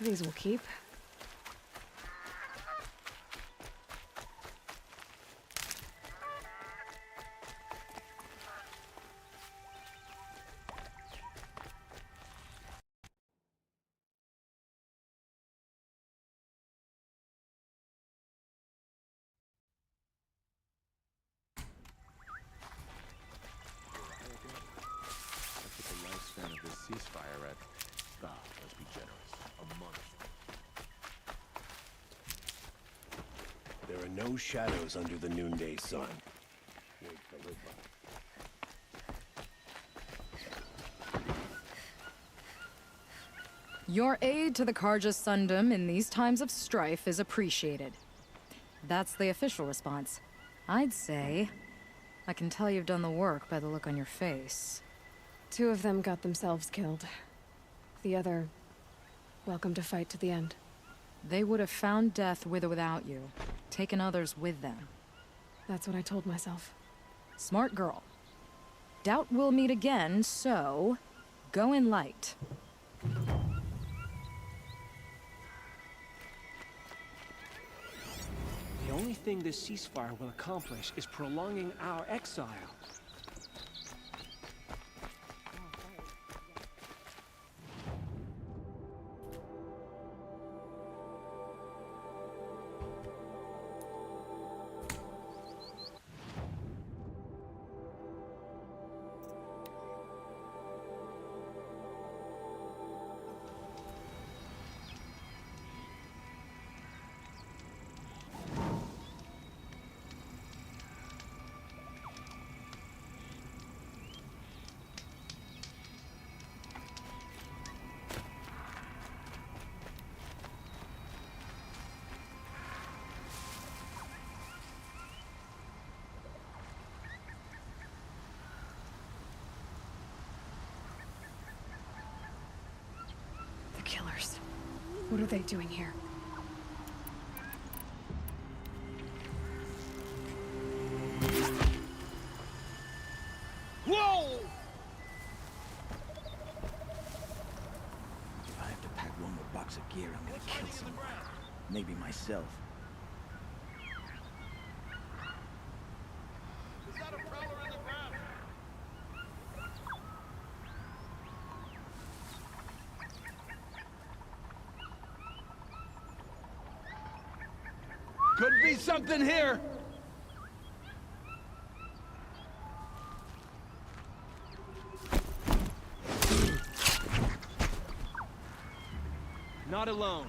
These will keep. Lifespan of this ceasefire at, let's be generous, a month. There are no shadows under the noonday sun. Your aid to the Karja Sundom in these times of strife is appreciated. That's the official response. I'd say I can tell you've done the work by the look on your face. 2 of them got themselves killed. The other, welcome to fight to the end. They would have found death with or without you, taken others with them. That's what I told myself. Smart girl. Doubt we'll meet again, so go in light. The only thing this ceasefire will accomplish is prolonging our exile. The killers. What are they doing here? Whoa! If I have to pack one more box of gear, I'm gonna kill someone. Maybe myself. Is that a prowler in the ground? Could be something here! Not alone.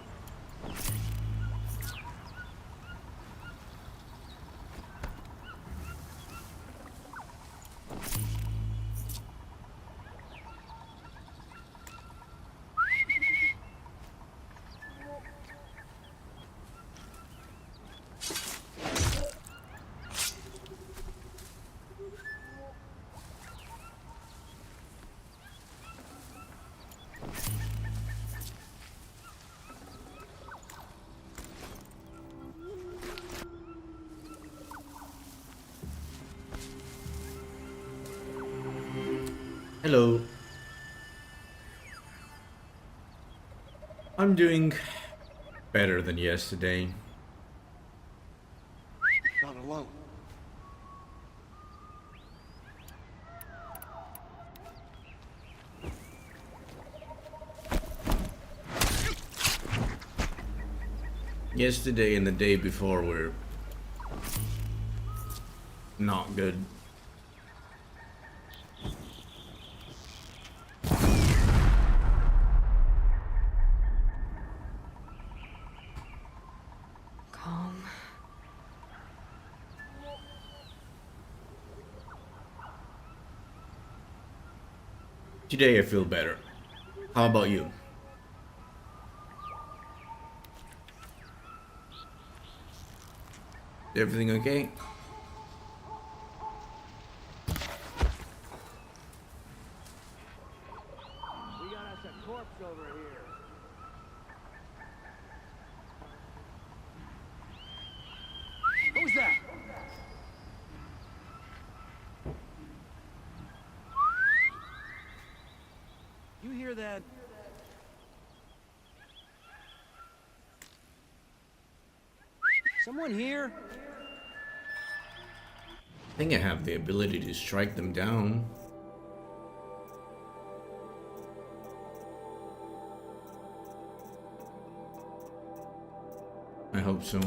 Hello. I'm doing better than yesterday. Not alone. Yesterday and the day before were not good. Calm. Today I feel better. How about you? Everything okay? We got us a corpse over here. Who's that? You hear that? Someone here? I think I have the ability to strike them down. I hope so.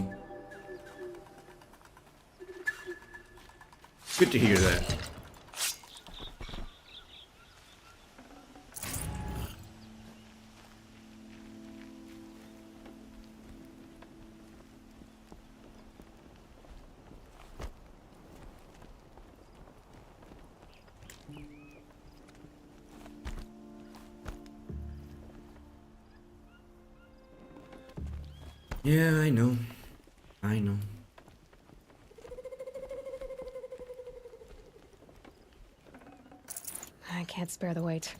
Good to hear that. Yeah, I know. I know. I can't spare the weight.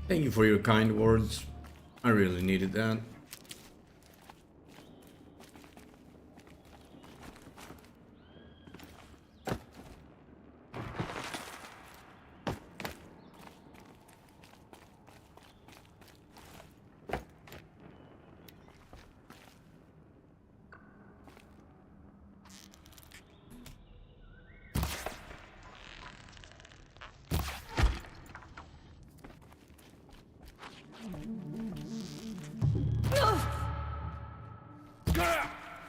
Thank you for your kind words. I really needed that.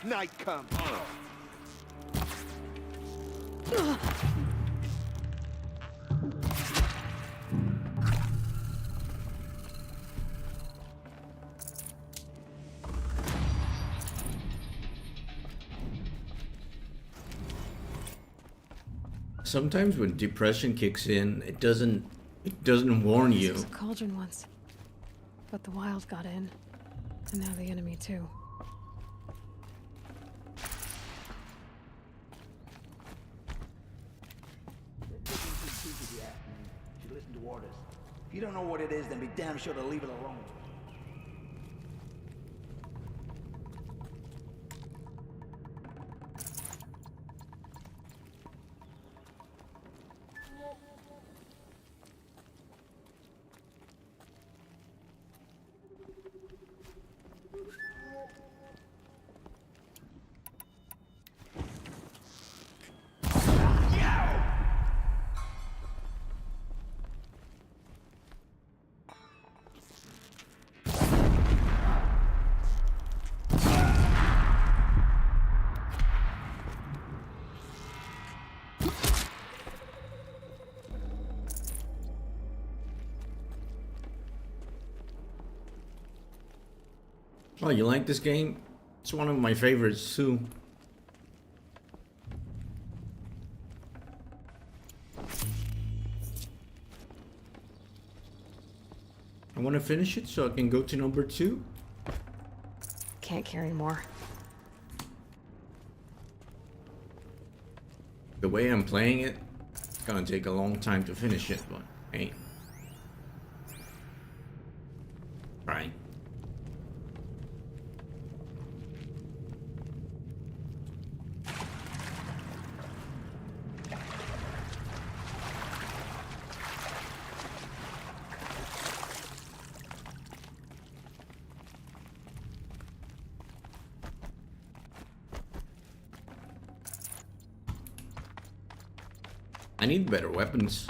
Night come. Sometimes when depression kicks in, it doesn't warn This you. was a cauldron once, but the wild got in, and now the enemy too. Should listen to orders. If you don't know what it is, then be damn sure to leave it alone. Oh, you like this game? It's one of my favorites too. I want to finish it so I can go to number 2. Can't carry more. The way I'm playing it, it's gonna take a long time to finish it, but hey. Right. I need better weapons.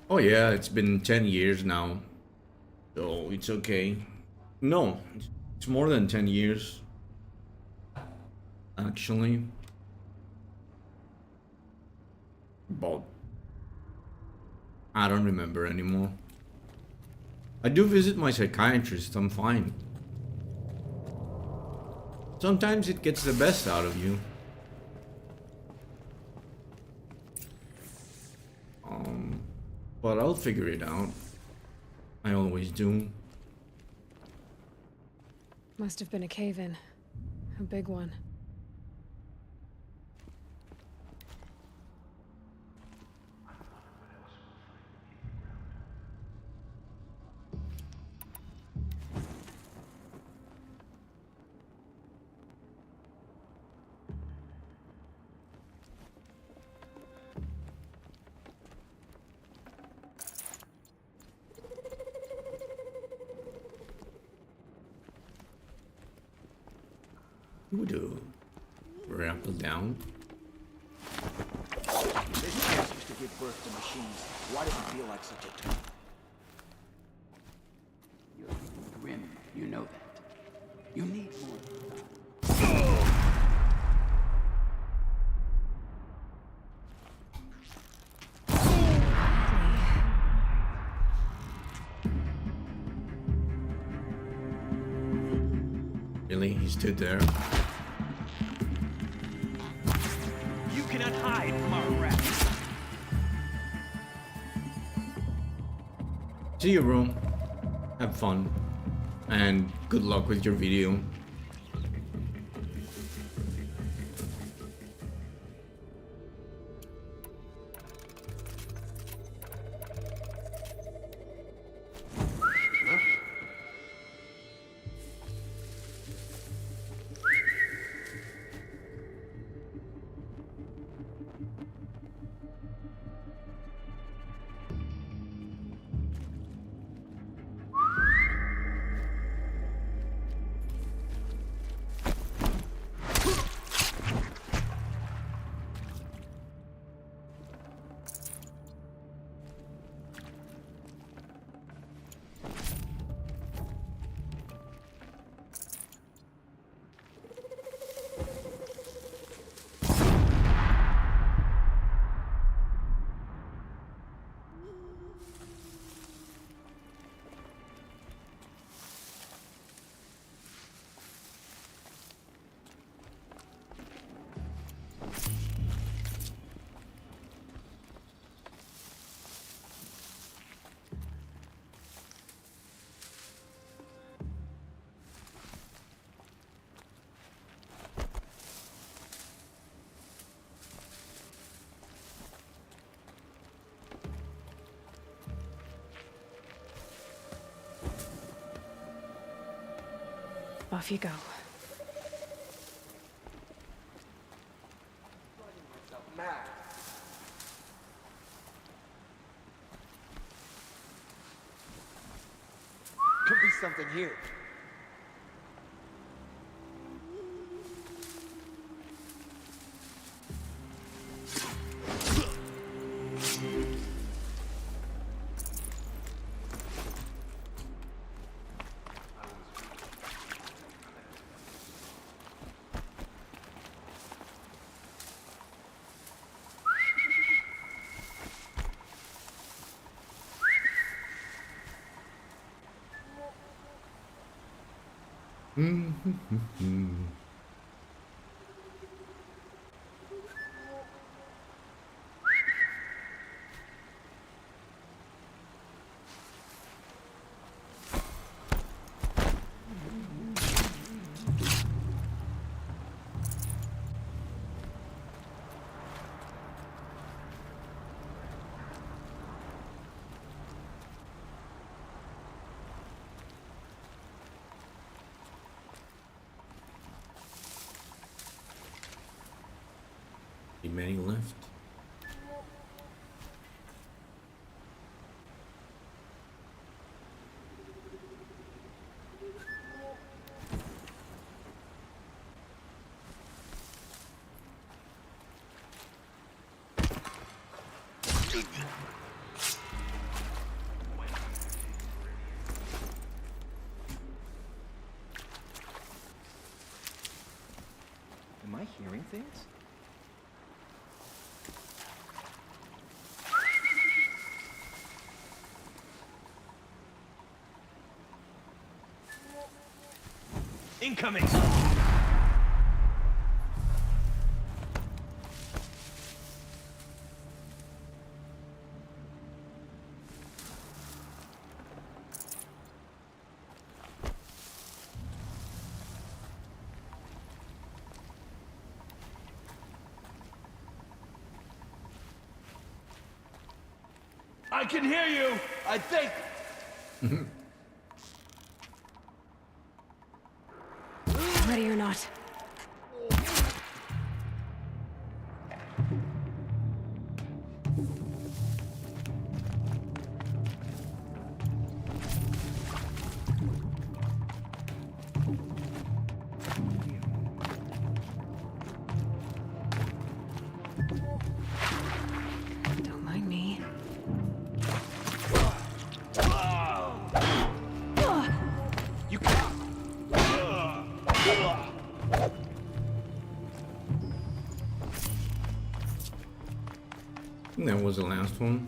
Oh yeah, it's been 10 years now. So it's okay. No, it's more than 10 years. Actually. But I don't remember anymore. I do visit my psychiatrist, I'm fine. Sometimes it gets the best out of you. But I'll figure it out. I always do. Must have been a cave-in. A big one. You do. Rappel down. This place used to give birth to machines. Why does it feel like such a tomb? You're grim, you know that. You need more. Really? He stood there? You cannot hide from our wrath. See you, room. Have fun. And good luck with your video. Off you go. Could be something here. Many left. Am I hearing things? Incoming! I can hear you, I think. Ready or not. Don't mind me. You can't. And that was the last one.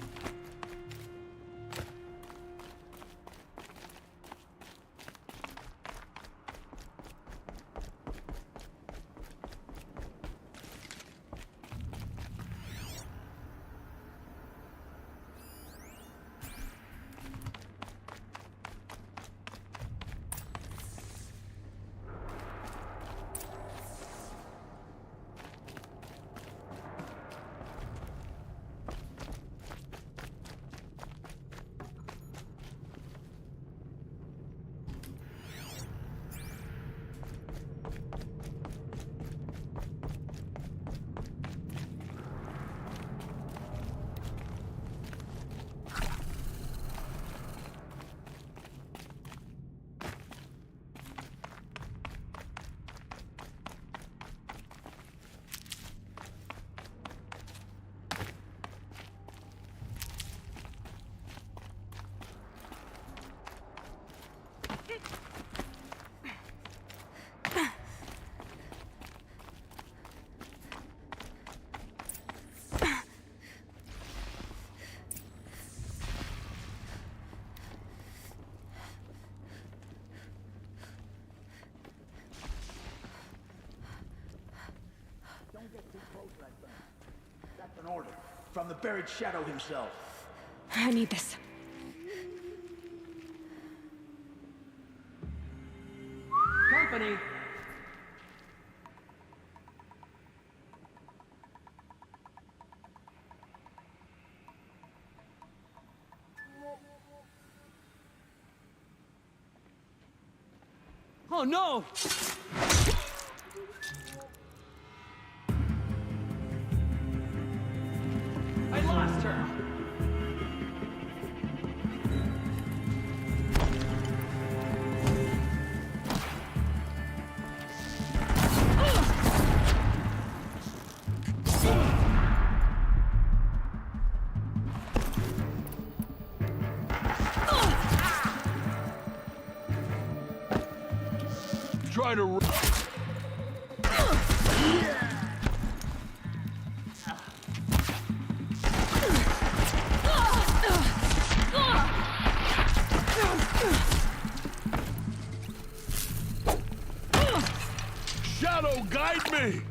Don't get too close, Redburn. That's an order from the buried shadow himself. I need this. Company! Oh no! I lost her! Trying to. Shadow, guide me!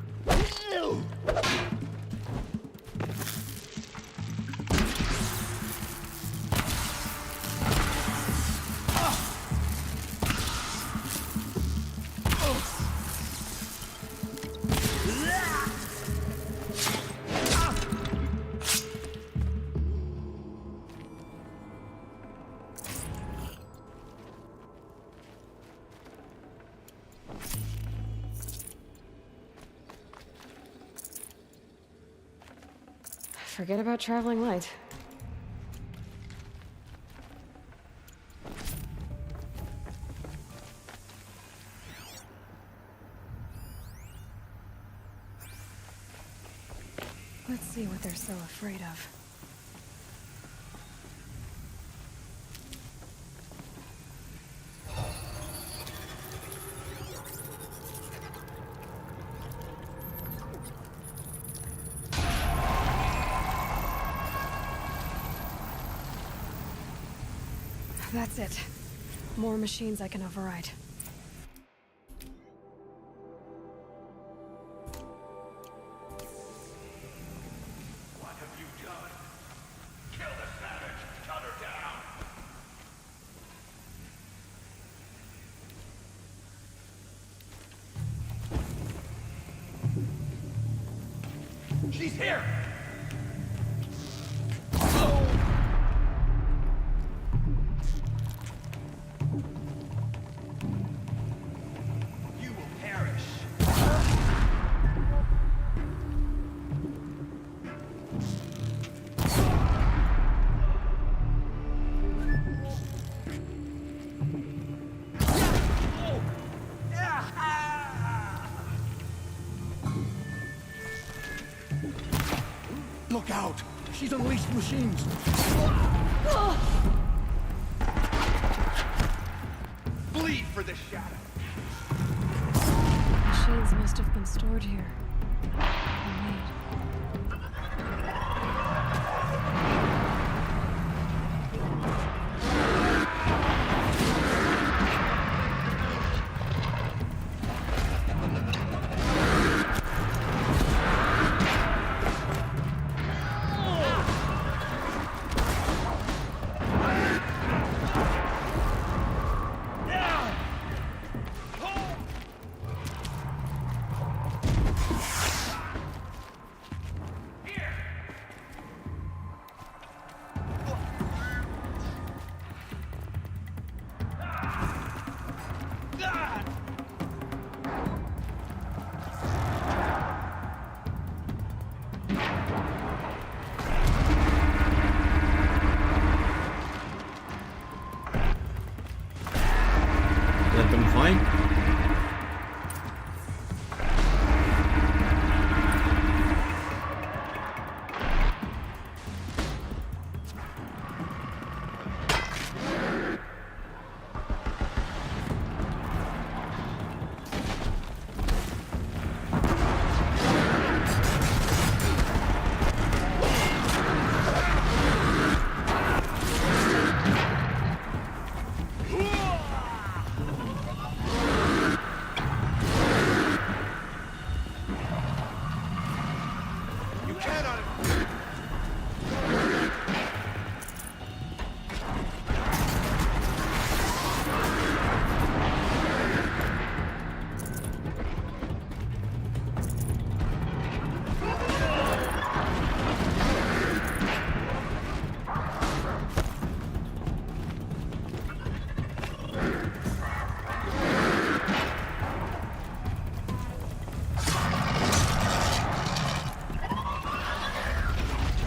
Forget about traveling light. Let's see what they're so afraid of. That's it. More machines I can override. What have you done? Kill the savage! Cut her down! She's here! Look out! She's unleashed machines! Bleed for the shadow! Machines must have been stored here. Or made. Let them fight. You cannot...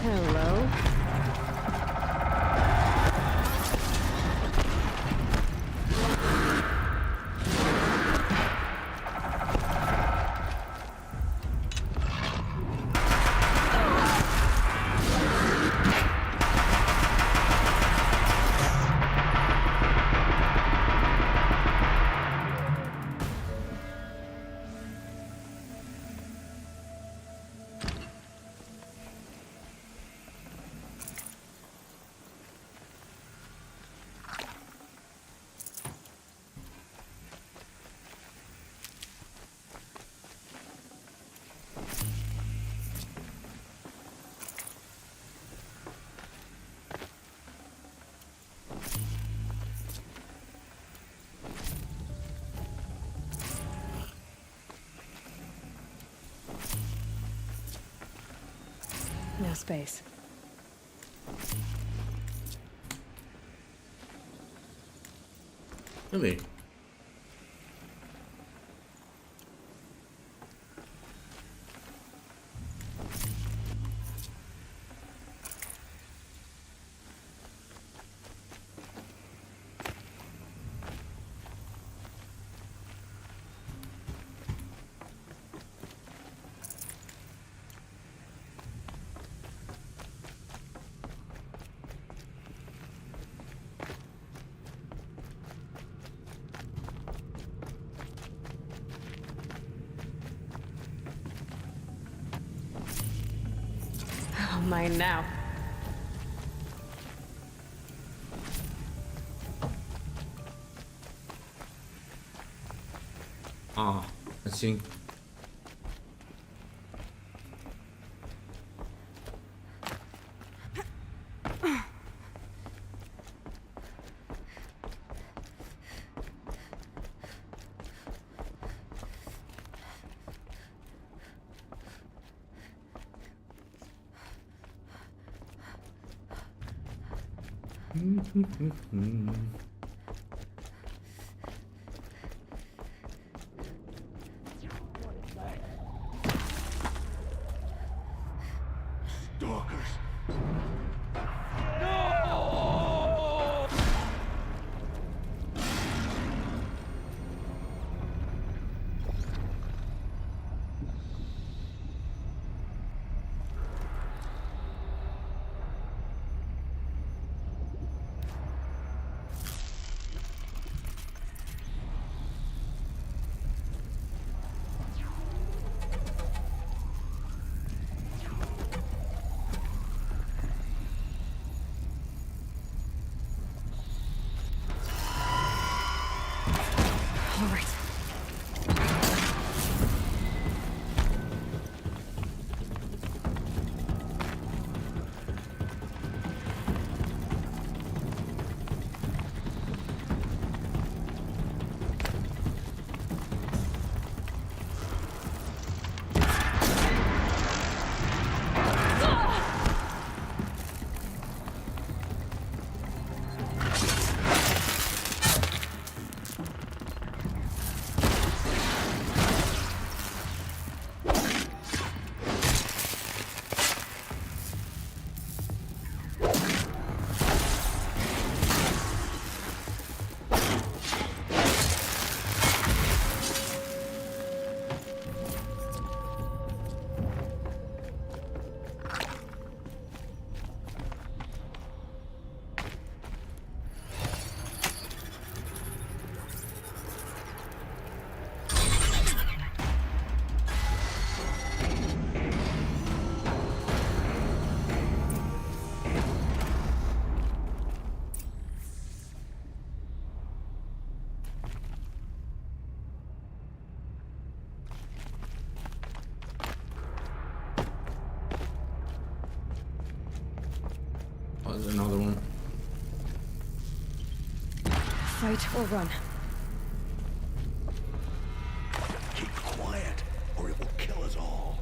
Hello? No space. Really? Oh, mine now. Ah, I see. Stalkers! Fight or run. Keep quiet, or it will kill us all.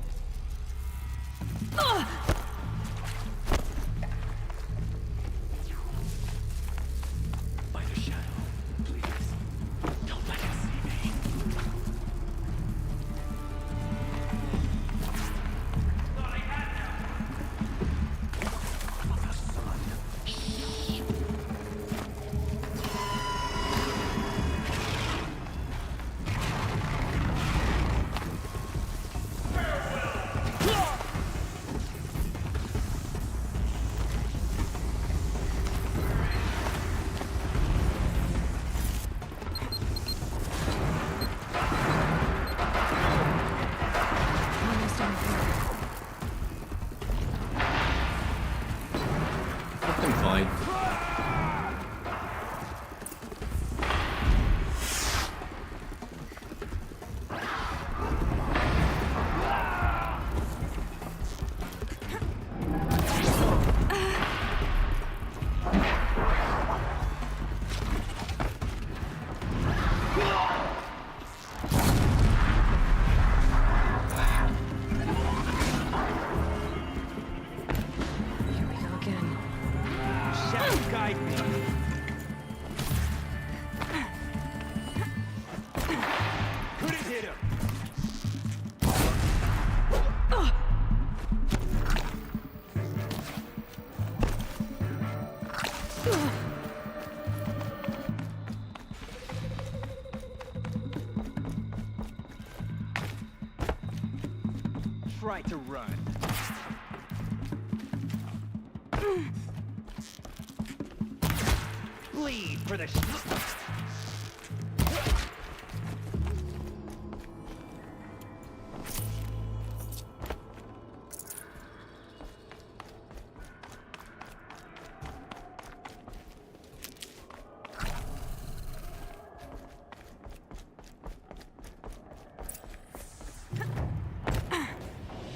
By the shadow, please. Don't let him see me. Of the sun. Almost done here. Let them fight. Here we go again. Shadow guide me. Couldn't hit him. Try to run. Bleed for the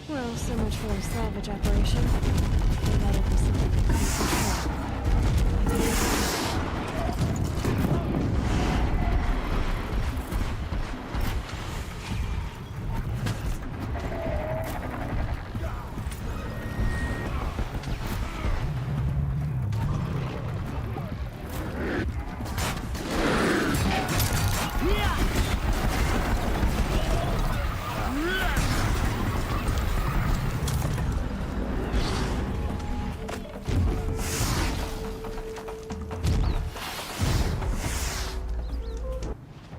Well, so much for our salvage operation. Maybe that'll be something we couldn't control.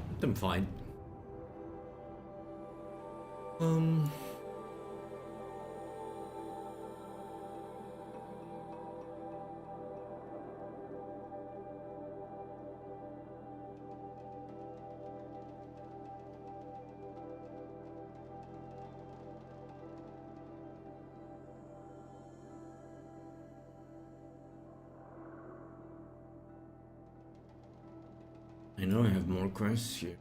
Let them fight. I know I have more quests here.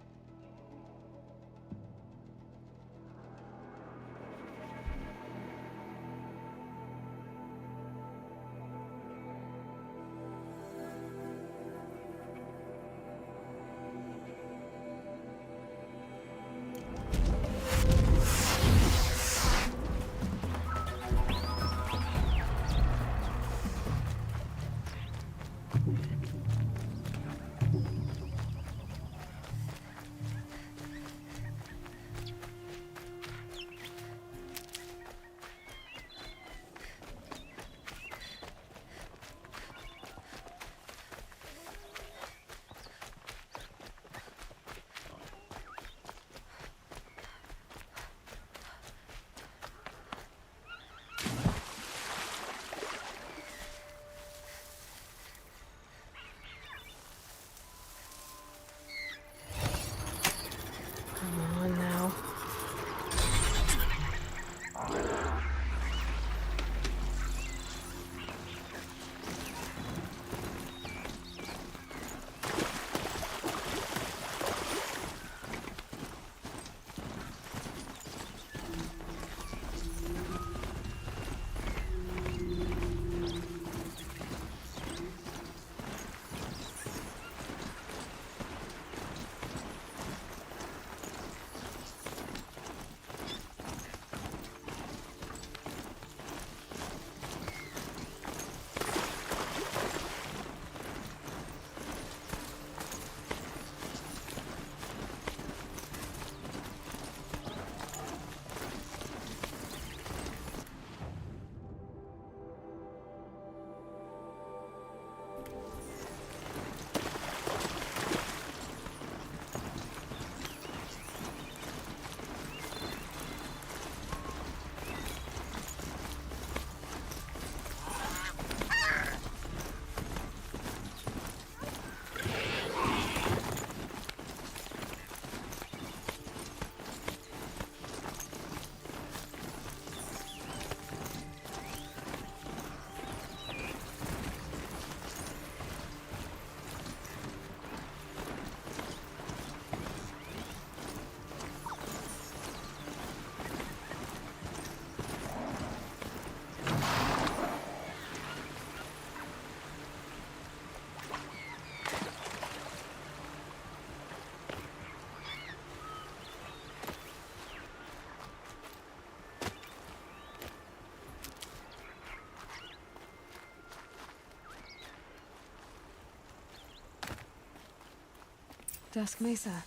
Dusk Mesa.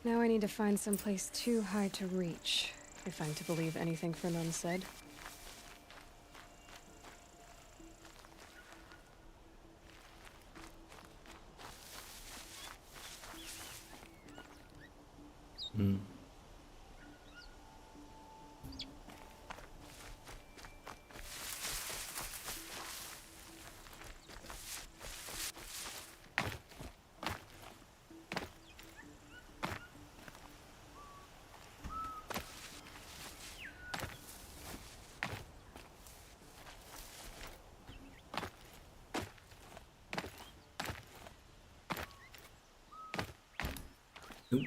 Now I need to find someplace too high to reach, if I'm to believe anything Fernand said. Nope.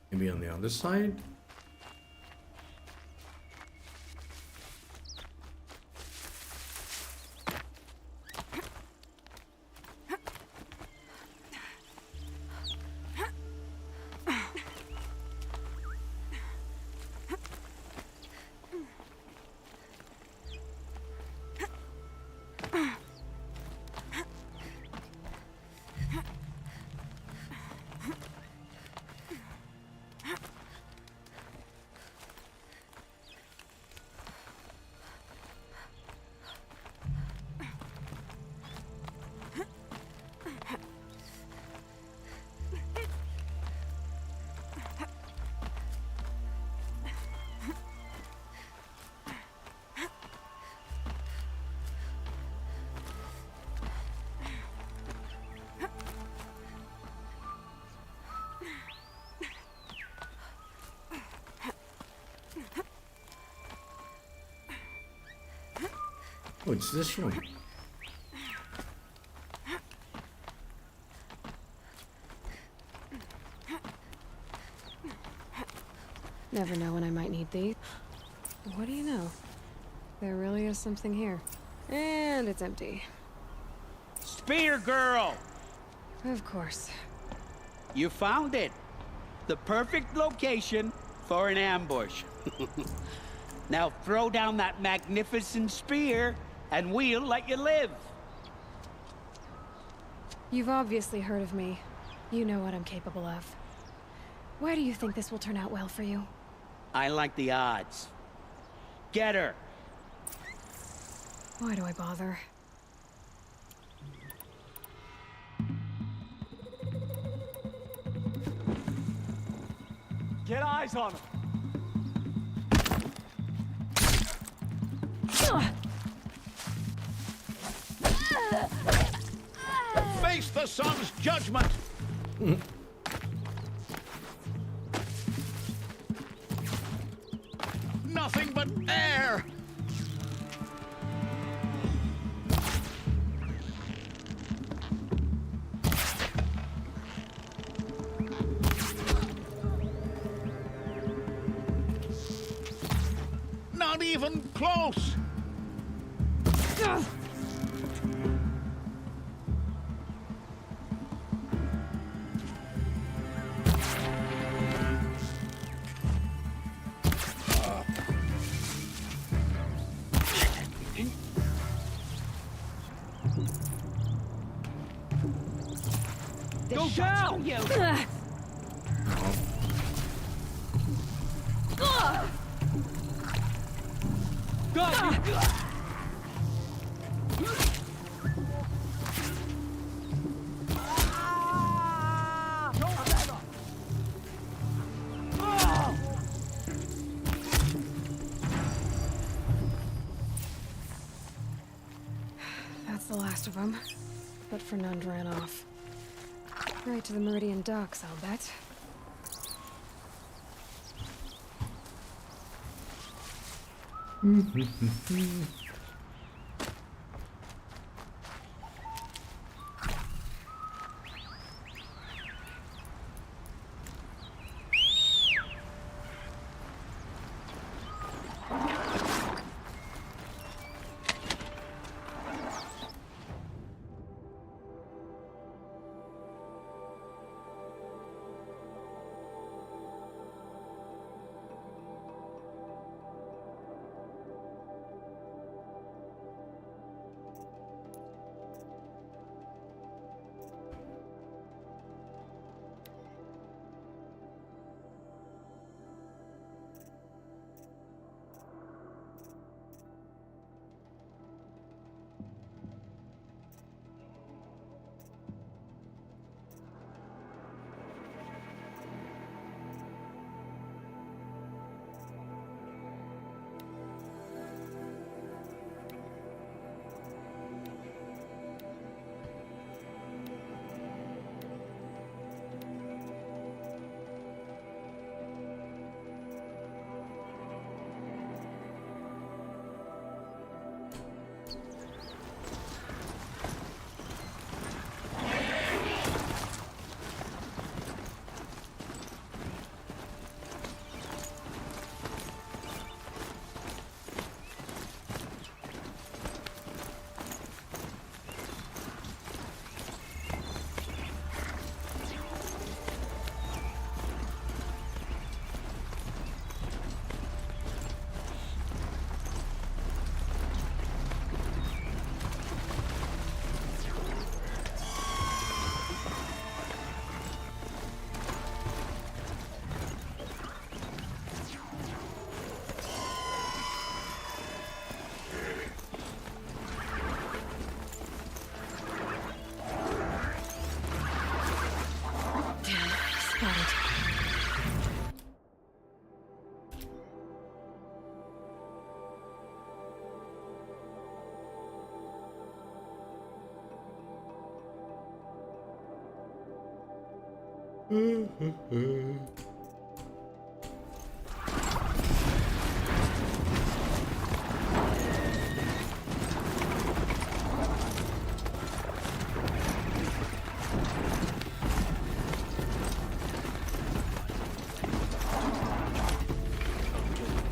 Maybe on the other side? Oh, it's this one. Never know when I might need these. What do you know? There really is something here. And it's empty. Spear girl! Of course. You found it. The perfect location for an ambush. Now throw down that magnificent spear, and we'll let you live. You've obviously heard of me. You know what I'm capable of. Why do you think this will turn out well for you? I like the odds. Get her. Why do I bother? Get eyes on him. Face the sun's judgment! Nothing but air! Not even close! Go down! You. That's the last of them. But Fernand ran off. Right to the Meridian docks, I'll bet.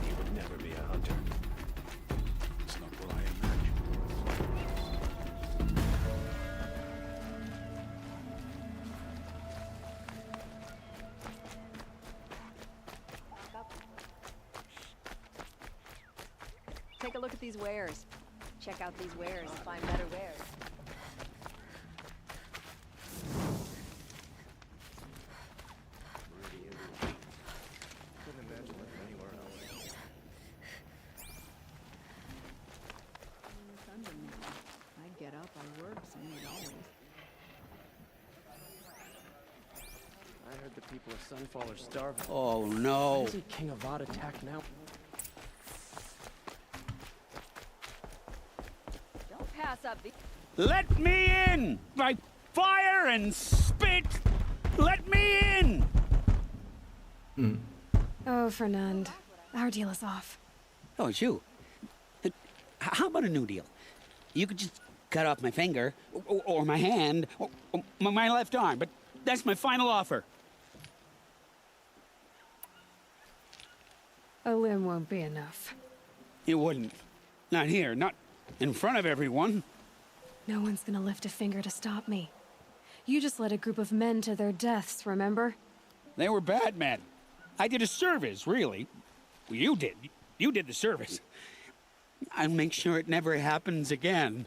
He would never be a hunter. It's not what I imagined. Take a look at these wares. Check out these wares and find better wares. Couldn't imagine living anywhere else. I get up, I work, so need always. I heard the people of Sunfall are starving. Oh Why no. doesn't King Avad attack now? Don't pass up the... Let me in! By fire and spit! Let me in! Oh, Fernand. Our deal is off. Oh, it's you. How about a new deal? You could just cut off my finger, or my hand, or my left arm, but that's my final offer. A limb won't be enough. It wouldn't. Not here, not in front of everyone. No one's gonna lift a finger to stop me. You just led a group of men to their deaths, remember? They were bad men. I did a service, really. Well, you did. You did the service. I'll make sure it never happens again.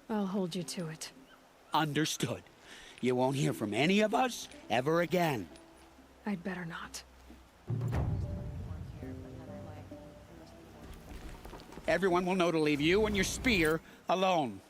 I'll hold you to it. Understood. You won't hear from any of us ever again. I'd better not. Everyone will know to leave you and your spear alone.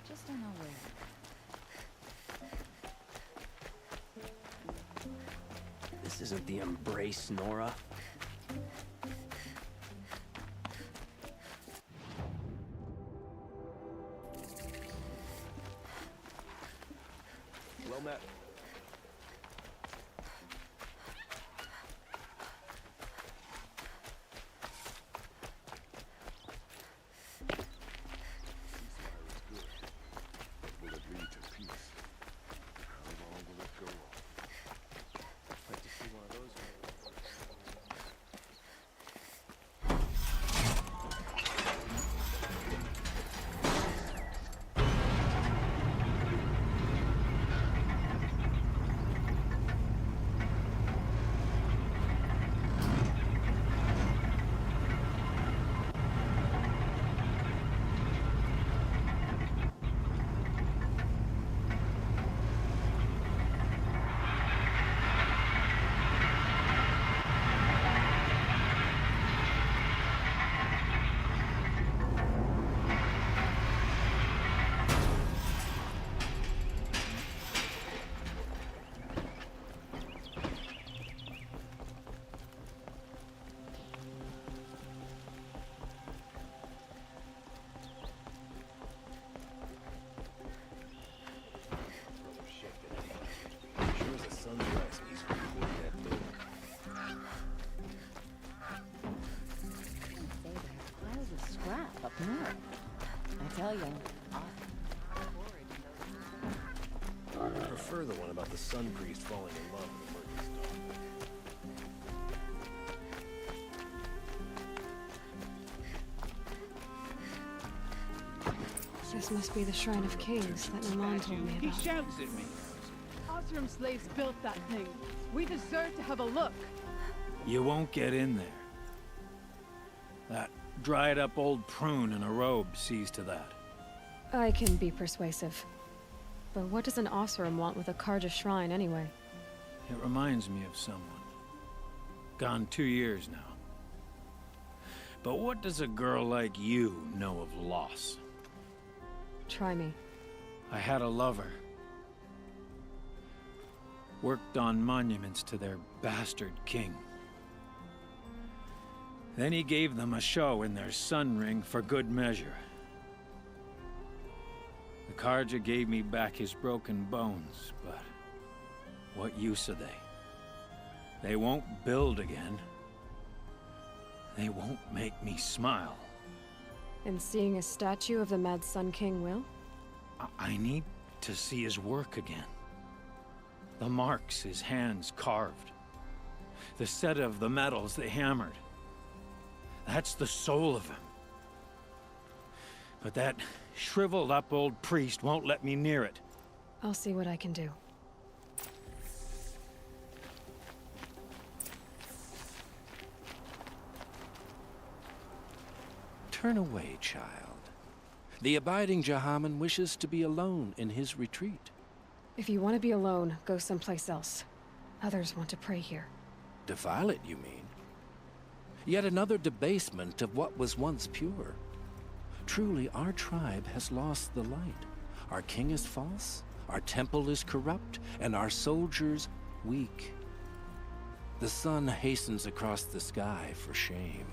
Just don't know where. This isn't the embrace, Nora. Well met. Will it lead to peace? How long will it go on? tell you. I prefer the one about the sun priest falling in love with Murphy's daughter. This must be the Shrine of Kings that Naman told me He about. shouts at me. Osram slaves built that thing. We deserve to have a look. You won't get in there. That dried-up old prune in a robe sees to that. I can be persuasive. But what does an Osram want with a Karja shrine anyway? It reminds me of someone. Gone 2 years now. But what does a girl like you know of loss? Try me. I had a lover. Worked on monuments to their bastard king. Then he gave them a show in their sun ring for good measure. The Karja gave me back his broken bones, but what use are they? They won't build again. They won't make me smile. And seeing a statue of the Mad Sun King will? I need to see his work again. The marks his hands carved. The set of the metals they hammered. That's the soul of him. But that shriveled up old priest won't let me near it. I'll see what I can do. Turn away, child. The abiding Jahaman wishes to be alone in his retreat. If you want to be alone, go someplace else. Others want to pray here. Defile it, you mean? Yet another debasement of what was once pure. Truly, our tribe has lost the light. Our king is false, our temple is corrupt, and our soldiers weak. The sun hastens across the sky for shame.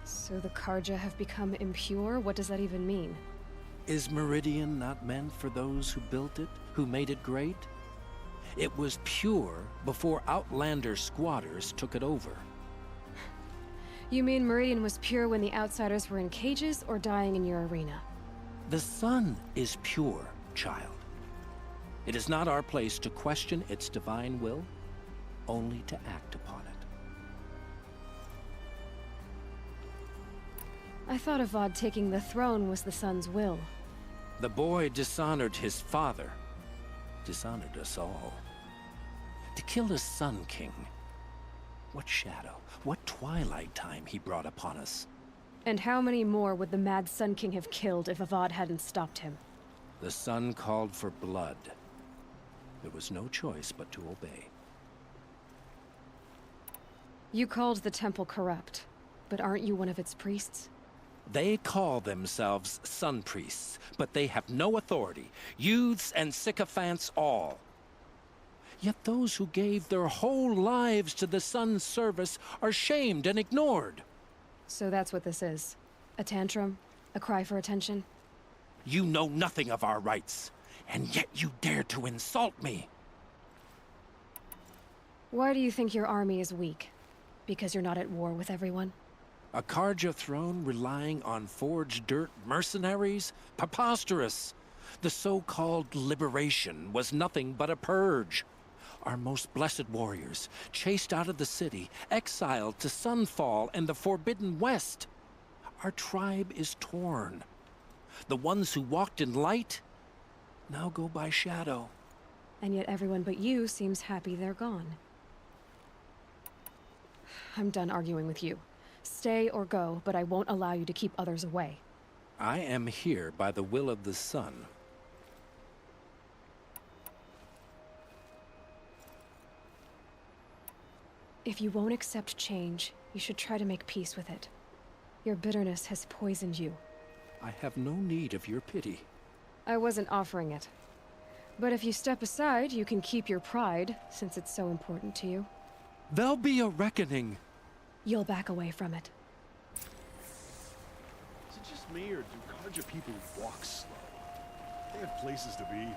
So the Karja have become impure? What does that even mean? Is Meridian not meant for those who built it, who made it great? It was pure before outlander squatters took it over. You mean Meridian was pure when the outsiders were in cages or dying in your arena? The sun is pure, child. It is not our place to question its divine will, only to act upon it. I thought Avad taking the throne was the sun's will. The boy dishonored his father, dishonored us all. To kill his sun king. What shadow, what twilight time he brought upon us. And how many more would the Mad Sun King have killed if Avad hadn't stopped him? The sun called for blood. There was no choice but to obey. You called the temple corrupt, but aren't you one of its priests? They call themselves sun priests, but they have no authority. Youths and sycophants all. Yet those who gave their whole lives to the sun's service are shamed and ignored. So that's what this is. A tantrum? A cry for attention? You know nothing of our rights, and yet you dare to insult me. Why do you think your army is weak? Because you're not at war with everyone? A Karja throne relying on forged dirt mercenaries? Preposterous! The so-called liberation was nothing but a purge. Our most blessed warriors, chased out of the city, exiled to Sunfall and the Forbidden West. Our tribe is torn. The ones who walked in light now go by shadow. And yet everyone but you seems happy they're gone. I'm done arguing with you. Stay or go, but I won't allow you to keep others away. I am here by the will of the sun. If you won't accept change, you should try to make peace with it. Your bitterness has poisoned you. I have no need of your pity. I wasn't offering it. But if you step aside, you can keep your pride, since it's so important to you. There'll be a reckoning. You'll back away from it. Is it just me, or do Karja people walk slow? They have places to be.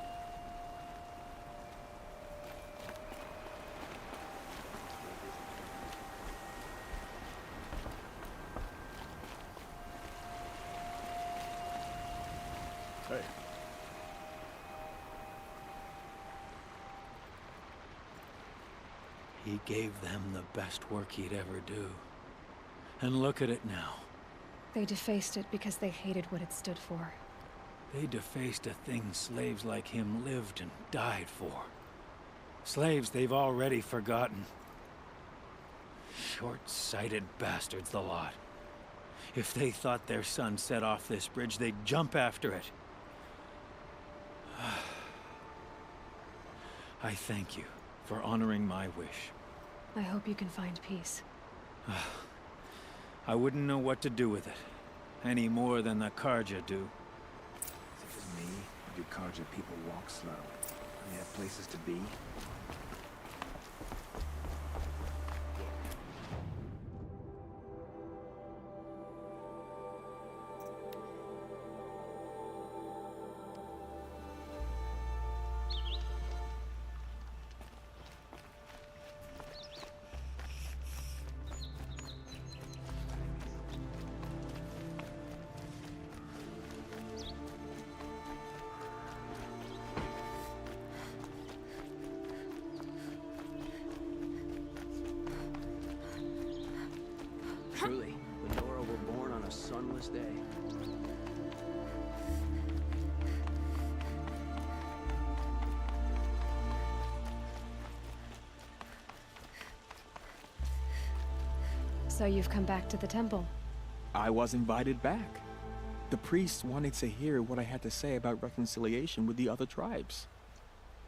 Hey. He gave them the best work he'd ever do. And look at it now. They defaced it because they hated what it stood for. They defaced a thing slaves like him lived and died for. Slaves they've already forgotten. Short-sighted bastards, the lot. If they thought their son set off this bridge, they'd jump after it. I thank you for honoring my wish. I hope you can find peace. I wouldn't know what to do with it, any more than the Karja do. Is it just me, or do Karja people walk slow? And they have places to be? Truly, the Nora were born on a sunless day. So you've come back to the temple. I was invited back. The priests wanted to hear what I had to say about reconciliation with the other tribes.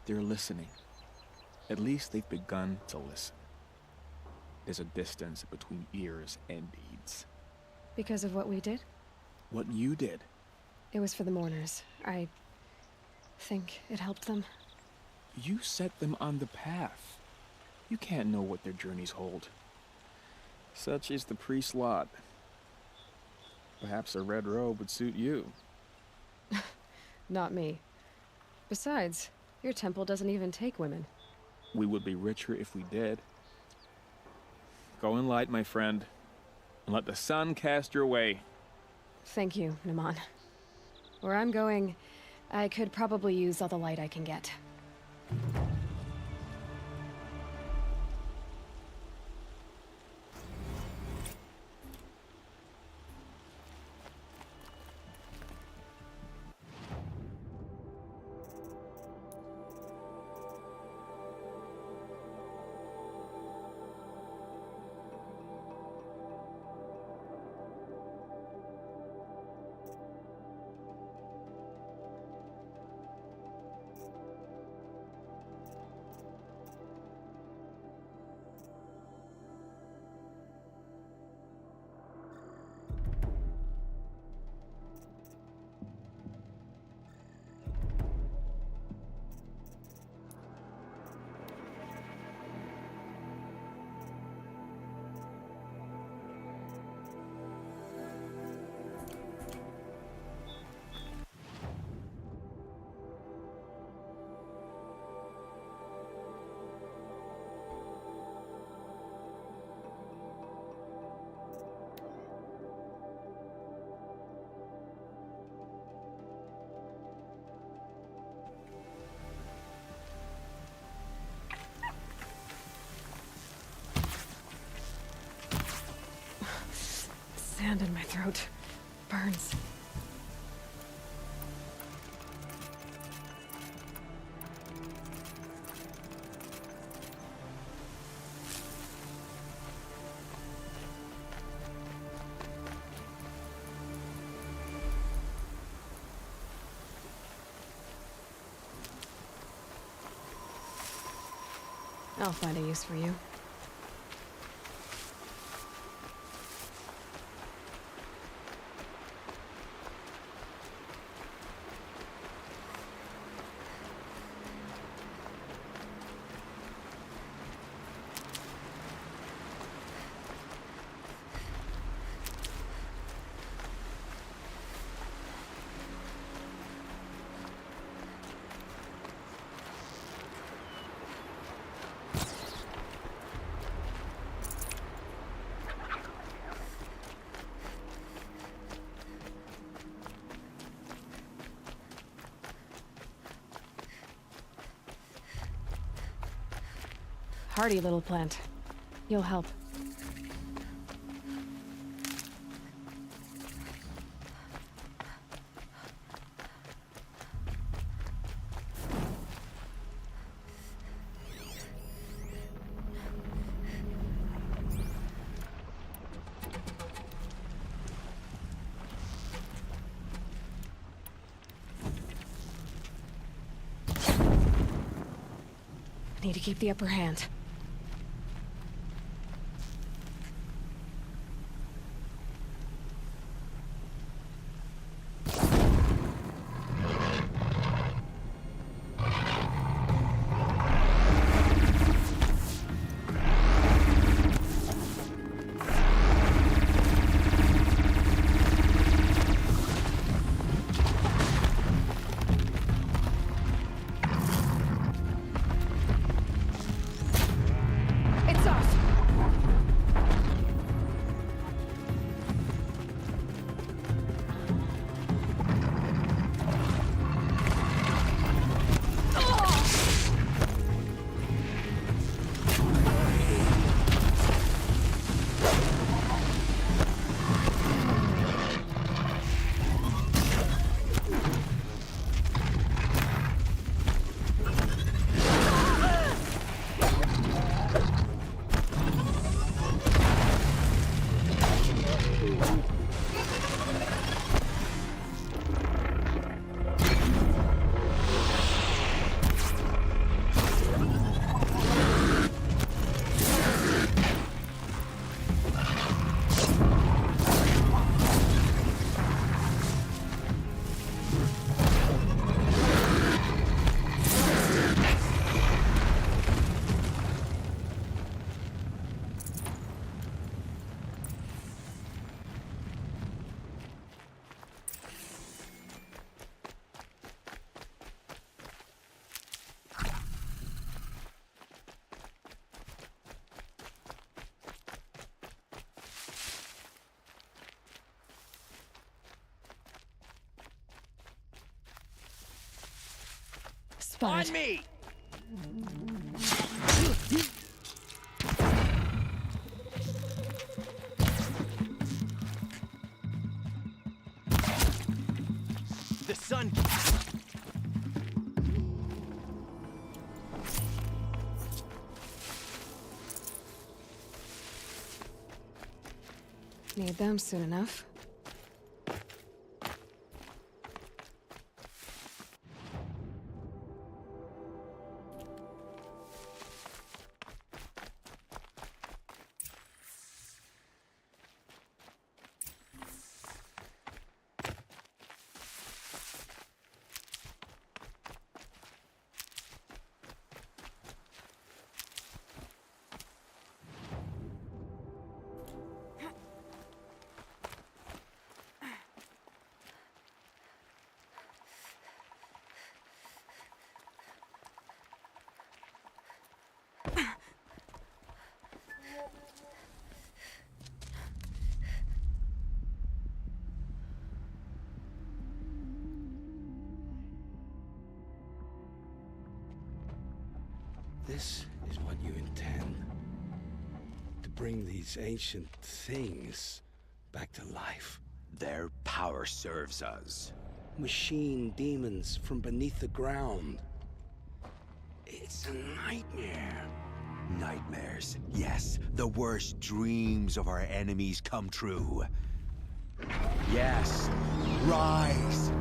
They're listening. At least they've begun to listen. There's a distance between ears and deeds. Because of what we did? What you did. It was for the mourners. I think it helped them. You set them on the path. You can't know what their journeys hold. Such is the priest's lot. Perhaps a red robe would suit you. Not me. Besides, your temple doesn't even take women. We would be richer if we did. Go in light, my friend, and let the sun cast your way. Thank you, Naman. Where I'm going, I could probably use all the light I can get. Sand in my throat. Burns. I'll find a use for you. Hardy little plant. You'll help. Need to keep the upper hand. It's off! Spotted. On me! The sun. Need them soon enough. This is what you intend. To bring these ancient things back to life. Their power serves us. Machine demons from beneath the ground. It's a nightmare. Nightmares. Yes, the worst dreams of our enemies come true. Yes, rise!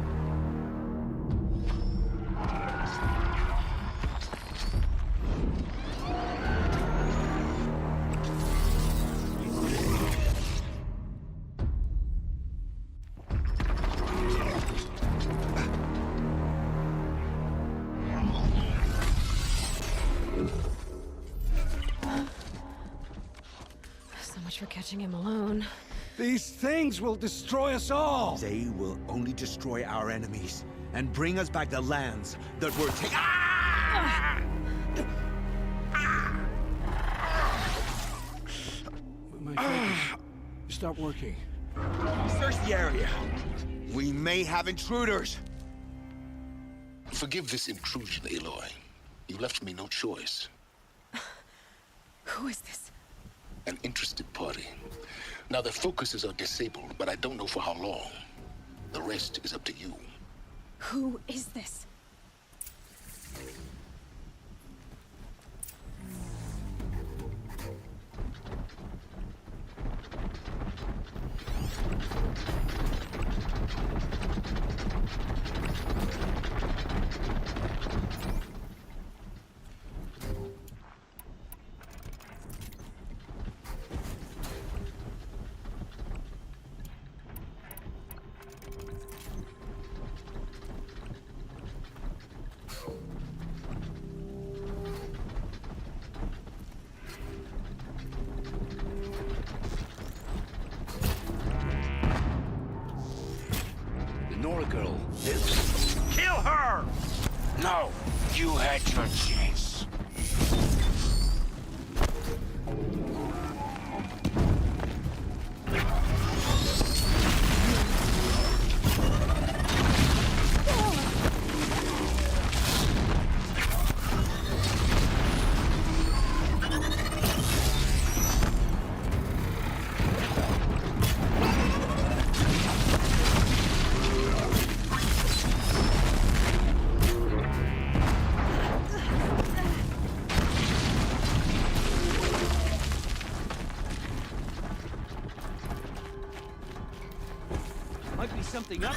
So much for catching him alone. These things will destroy us all! They will only destroy our enemies and bring us back the lands that were taken. My focus. Stop working. Search the area. We may have intruders. Forgive this intrusion, Aloy. You left me no choice. Who is this? An interested party. Now, their focuses are disabled, but I don't know for how long. The rest is up to you. Who is this? Nora girl lives. Kill her! No, you had your chance. Might be something up.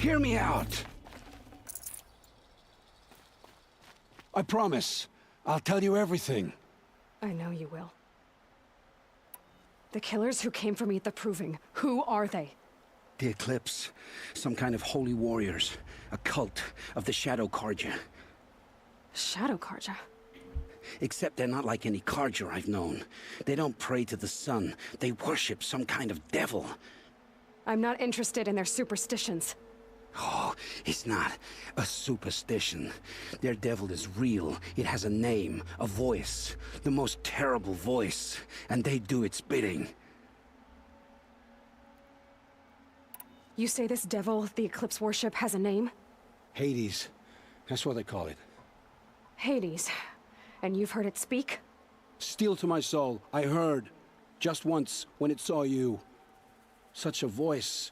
Hear me out. I promise. I'll tell you everything. I know you will. The killers who came for me at the Proving, who are they? The Eclipse. Some kind of holy warriors. A cult of the Shadow Carja. Shadow Carja? Except they're not like any Carja I've known. They don't pray to the sun. They worship some kind of devil. I'm not interested in their superstitions. Oh, it's not a superstition. Their devil is real. It has a name, a voice. The most terrible voice. And they do its bidding. You say this devil the Eclipse worship has a name? Hades. That's what they call it. Hades. And you've heard it speak? Steel to my soul. I heard. Just once, when it saw you. Such a voice.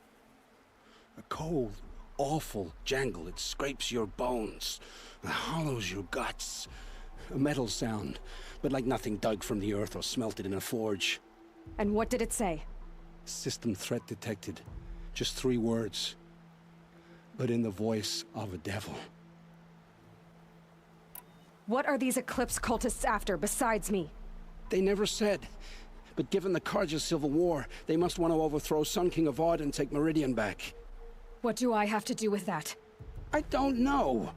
A cold, awful jangle. It scrapes your bones. It hollows your guts. A metal sound, but like nothing dug from the earth or smelted in a forge. And what did it say? System threat detected. Just 3 words. But in the voice of a devil. What are these Eclipse cultists after, besides me? They never said. But given the Carja Civil War, they must want to overthrow Sun King of Odd and take Meridian back. What do I have to do with that? I don't know.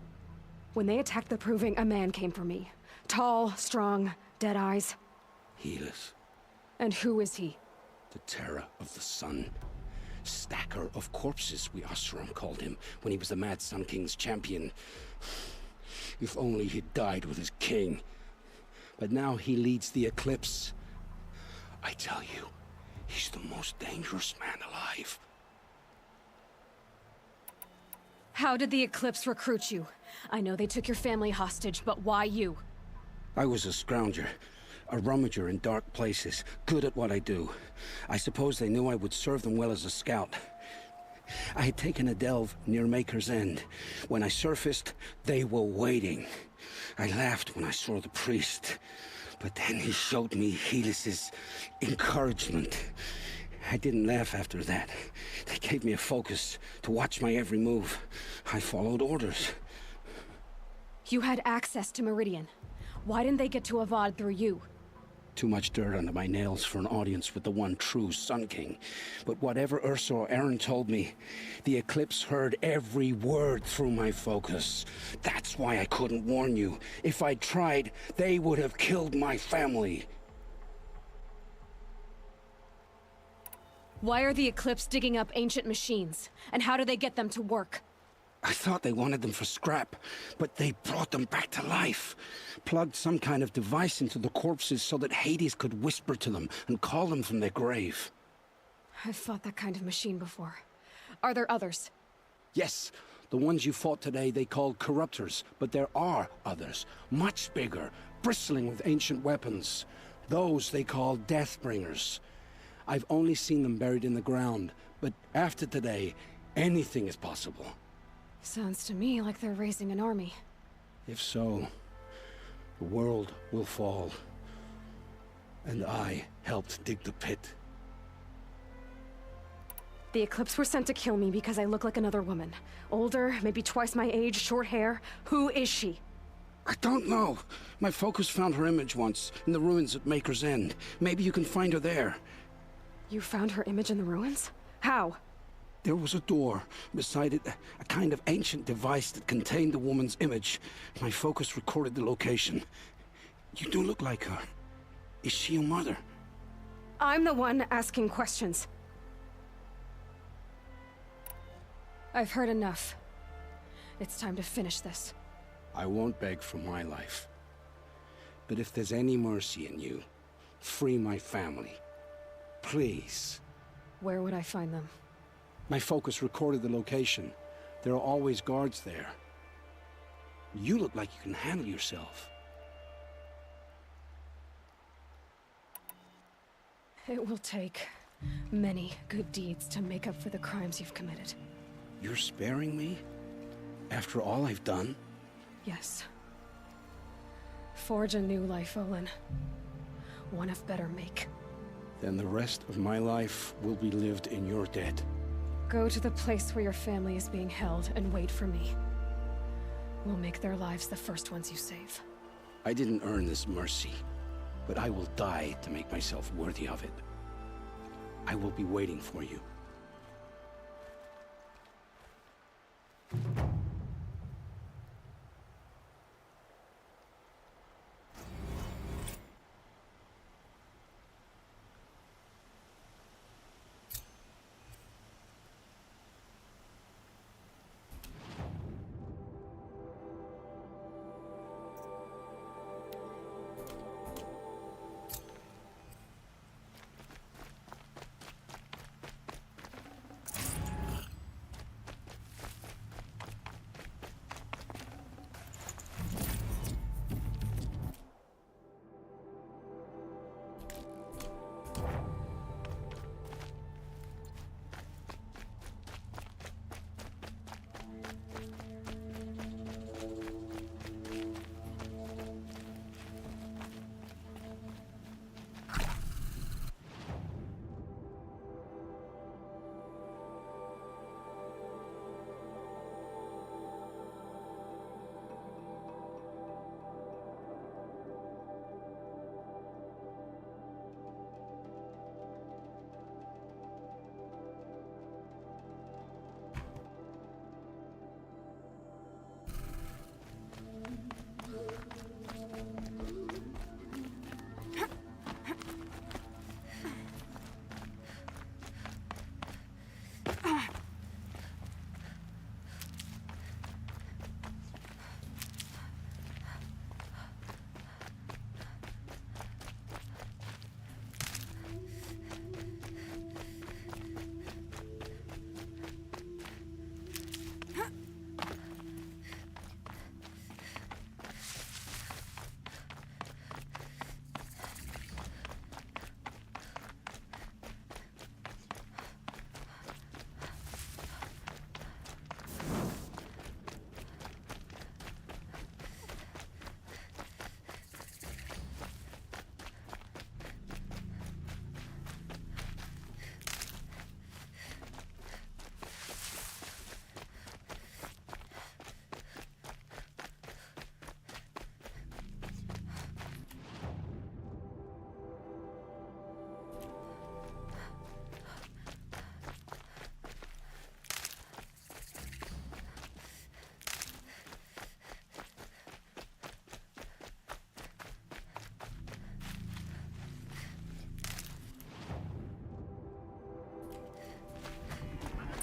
When they attacked the Proving, a man came for me. Tall, strong, dead eyes. Helis. And who is he? The terror of the sun. Stacker of corpses, we Oseram called him, when he was the Mad Sun King's champion. If only he'd died with his king. But now he leads the Eclipse. I tell you, he's the most dangerous man alive. How did the Eclipse recruit you? I know they took your family hostage, but why you? I was a scrounger. A rummager in dark places, good at what I do. I suppose they knew I would serve them well as a scout. I had taken a delve near Maker's End. When I surfaced, they were waiting. I laughed when I saw the priest, but then he showed me Helis's encouragement. I didn't laugh after that. They gave me a focus to watch my every move. I followed orders. You had access to Meridian. Why didn't they get to Avad through you? Too much dirt under my nails for an audience with the one true Sun King. But whatever Ursa or Aaron told me, the Eclipse heard every word through my focus. That's why I couldn't warn you. If I'd tried, they would have killed my family. Why are the Eclipse digging up ancient machines? And how do they get them to work? I thought they wanted them for scrap, but they brought them back to life. Plugged some kind of device into the corpses so that Hades could whisper to them and call them from their grave. I've fought that kind of machine before. Are there others? Yes, the ones you fought today they called corruptors, but there are others, much bigger, bristling with ancient weapons. Those they call Deathbringers. I've only seen them buried in the ground, but after today, anything is possible. Sounds to me like they're raising an army. If so, the world will fall. And I helped dig the pit. The Eclipse were sent to kill me because I look like another woman. Older, maybe twice my age, short hair. Who is she? I don't know. My focus found her image once, in the ruins at Maker's End. Maybe you can find her there. You found her image in the ruins? How? There was a door. Beside it, a kind of ancient device that contained the woman's image. My focus recorded the location. You do look like her. Is she your mother? I'm the one asking questions. I've heard enough. It's time to finish this. I won't beg for my life. But if there's any mercy in you, free my family. Please. Where would I find them? My focus recorded the location. There are always guards there. You look like you can handle yourself. It will take many good deeds to make up for the crimes you've committed. You're sparing me? After all I've done? Yes. Forge a new life, Olin. One of better make. Then the rest of my life will be lived in your debt. Go to the place where your family is being held and wait for me. We'll make their lives the first ones you save. I didn't earn this mercy, but I will die to make myself worthy of it. I will be waiting for you.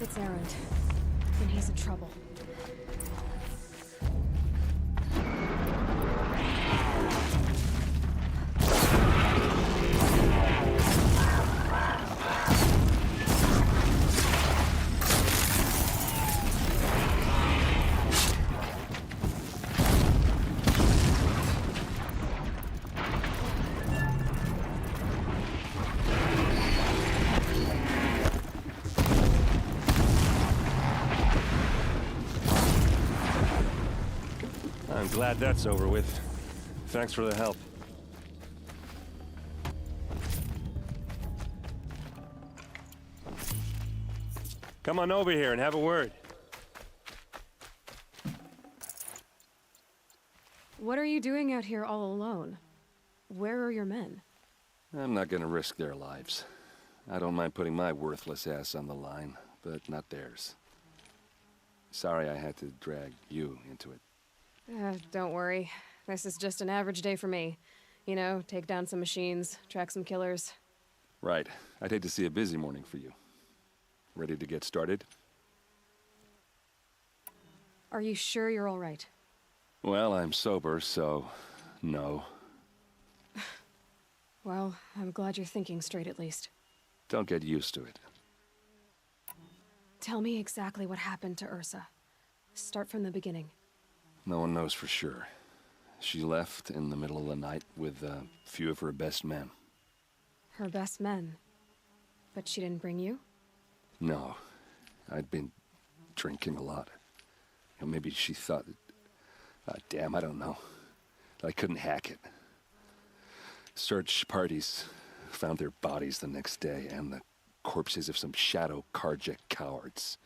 It's Erend, and he's in trouble. I'm glad that's over with. Thanks for the help. Come on over here and have a word. What are you doing out here all alone? Where are your men? I'm not gonna risk their lives. I don't mind putting my worthless ass on the line, but not theirs. Sorry I had to drag you into it. Don't worry. This is just an average day for me. You know, take down some machines, track some killers. Right. I'd hate to see a busy morning for you. Ready to get started? Are you sure you're all right? Well, I'm sober, so no. Well, I'm glad you're thinking straight at least. Don't get used to it. Tell me exactly what happened to Ursa. Start from the beginning. No one knows for sure. She left in the middle of the night with a few of her best men. Her best men? But she didn't bring you? No. I'd been drinking a lot. Maybe she thought... damn, I don't know. I couldn't hack it. Search parties found their bodies the next day, and the corpses of some Shadow Karja cowards.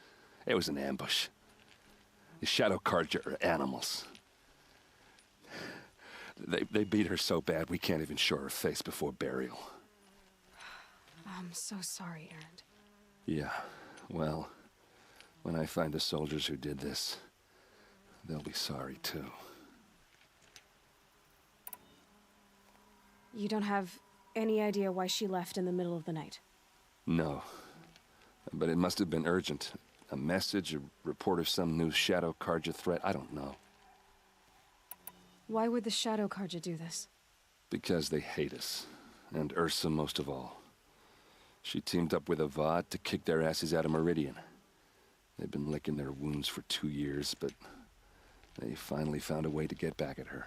It was an ambush. The Shadow Karja are animals. They beat her so bad we can't even show her face before burial. I'm so sorry, Erend. Yeah, well, when I find the soldiers who did this, they'll be sorry too. You don't have any idea why she left in the middle of the night? No, but it must have been urgent. A message, a report of some new Shadow Karja threat, I don't know. Why would the Shadow Karja do this? Because they hate us, and Ursa most of all. She teamed up with Avad to kick their asses out of Meridian. They've been licking their wounds for 2 years, but they finally found a way to get back at her.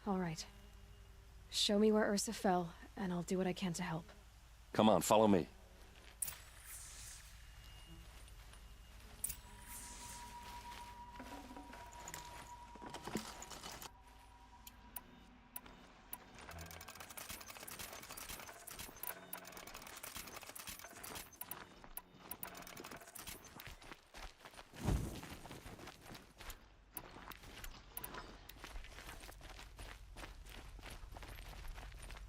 All right. Show me where Ursa fell, and I'll do what I can to help. Come on, follow me.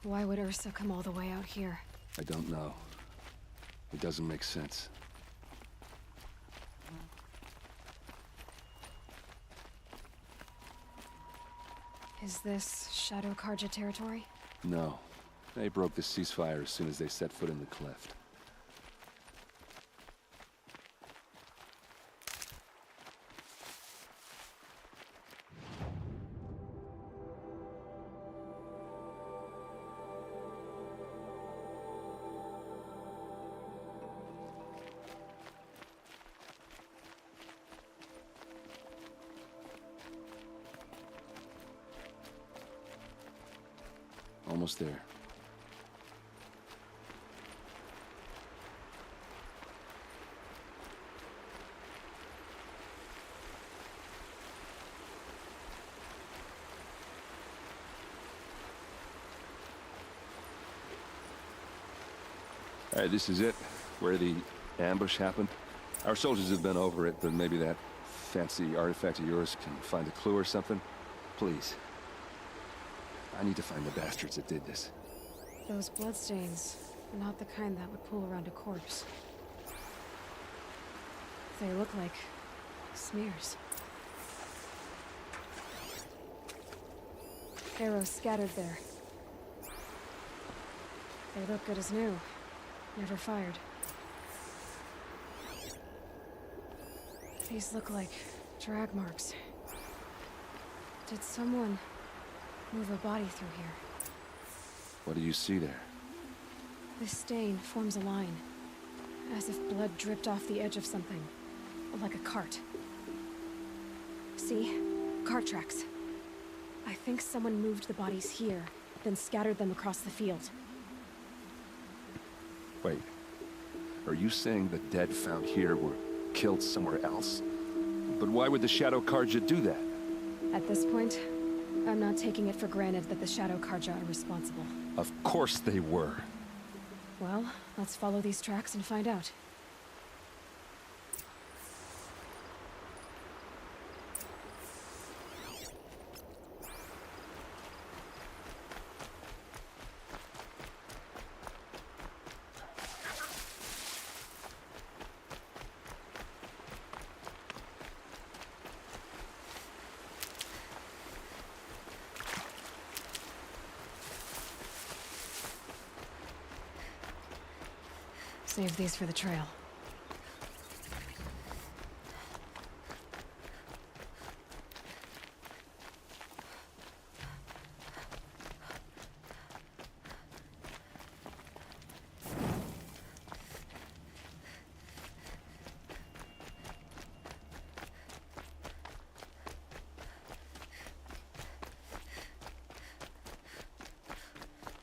Why would Ursa come all the way out here? I don't know. It doesn't make sense. Is this Shadow Karja territory? No. They broke the ceasefire as soon as they set foot in the cleft. Almost there. All right, this is it, where the ambush happened. Our soldiers have been over it, but maybe that fancy artifact of yours can find a clue or something. Please. I need to find the bastards that did this. Those bloodstains, not the kind that would pool around a corpse. They look like smears. Arrows scattered there. They look good as new. Never fired. These look like drag marks. Did someone move a body through here? What do you see there? This stain forms a line, as if blood dripped off the edge of something, like a cart. See? Cart tracks. I think someone moved the bodies here, then scattered them across the field. Wait. Are you saying the dead found here were killed somewhere else? But why would the Shadow Karja do that? At this point, I'm not taking it for granted that the Shadow Karja are responsible. Of course they were. Well, let's follow these tracks and find out. Save these for the trail.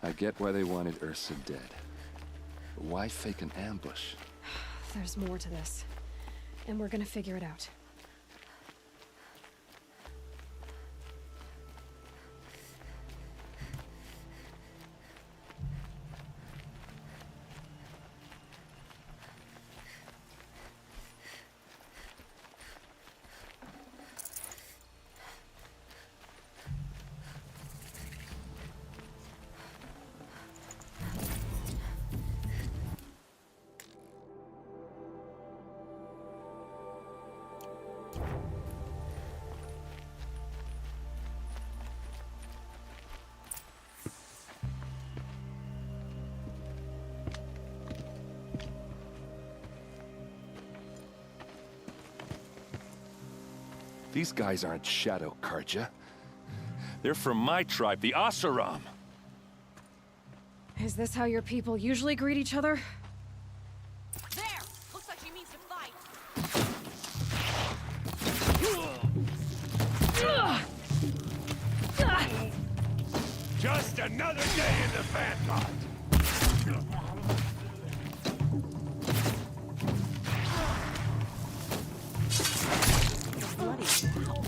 I get why they wanted Ursa dead. But why fake an ambush? There's more to this, and we're gonna figure it out. These guys aren't Shadow Karja. They're from my tribe, the Asaram. Is this how your people usually greet each other? There! Looks like she means to fight. Just another day in the Vanguard. Bloody hell.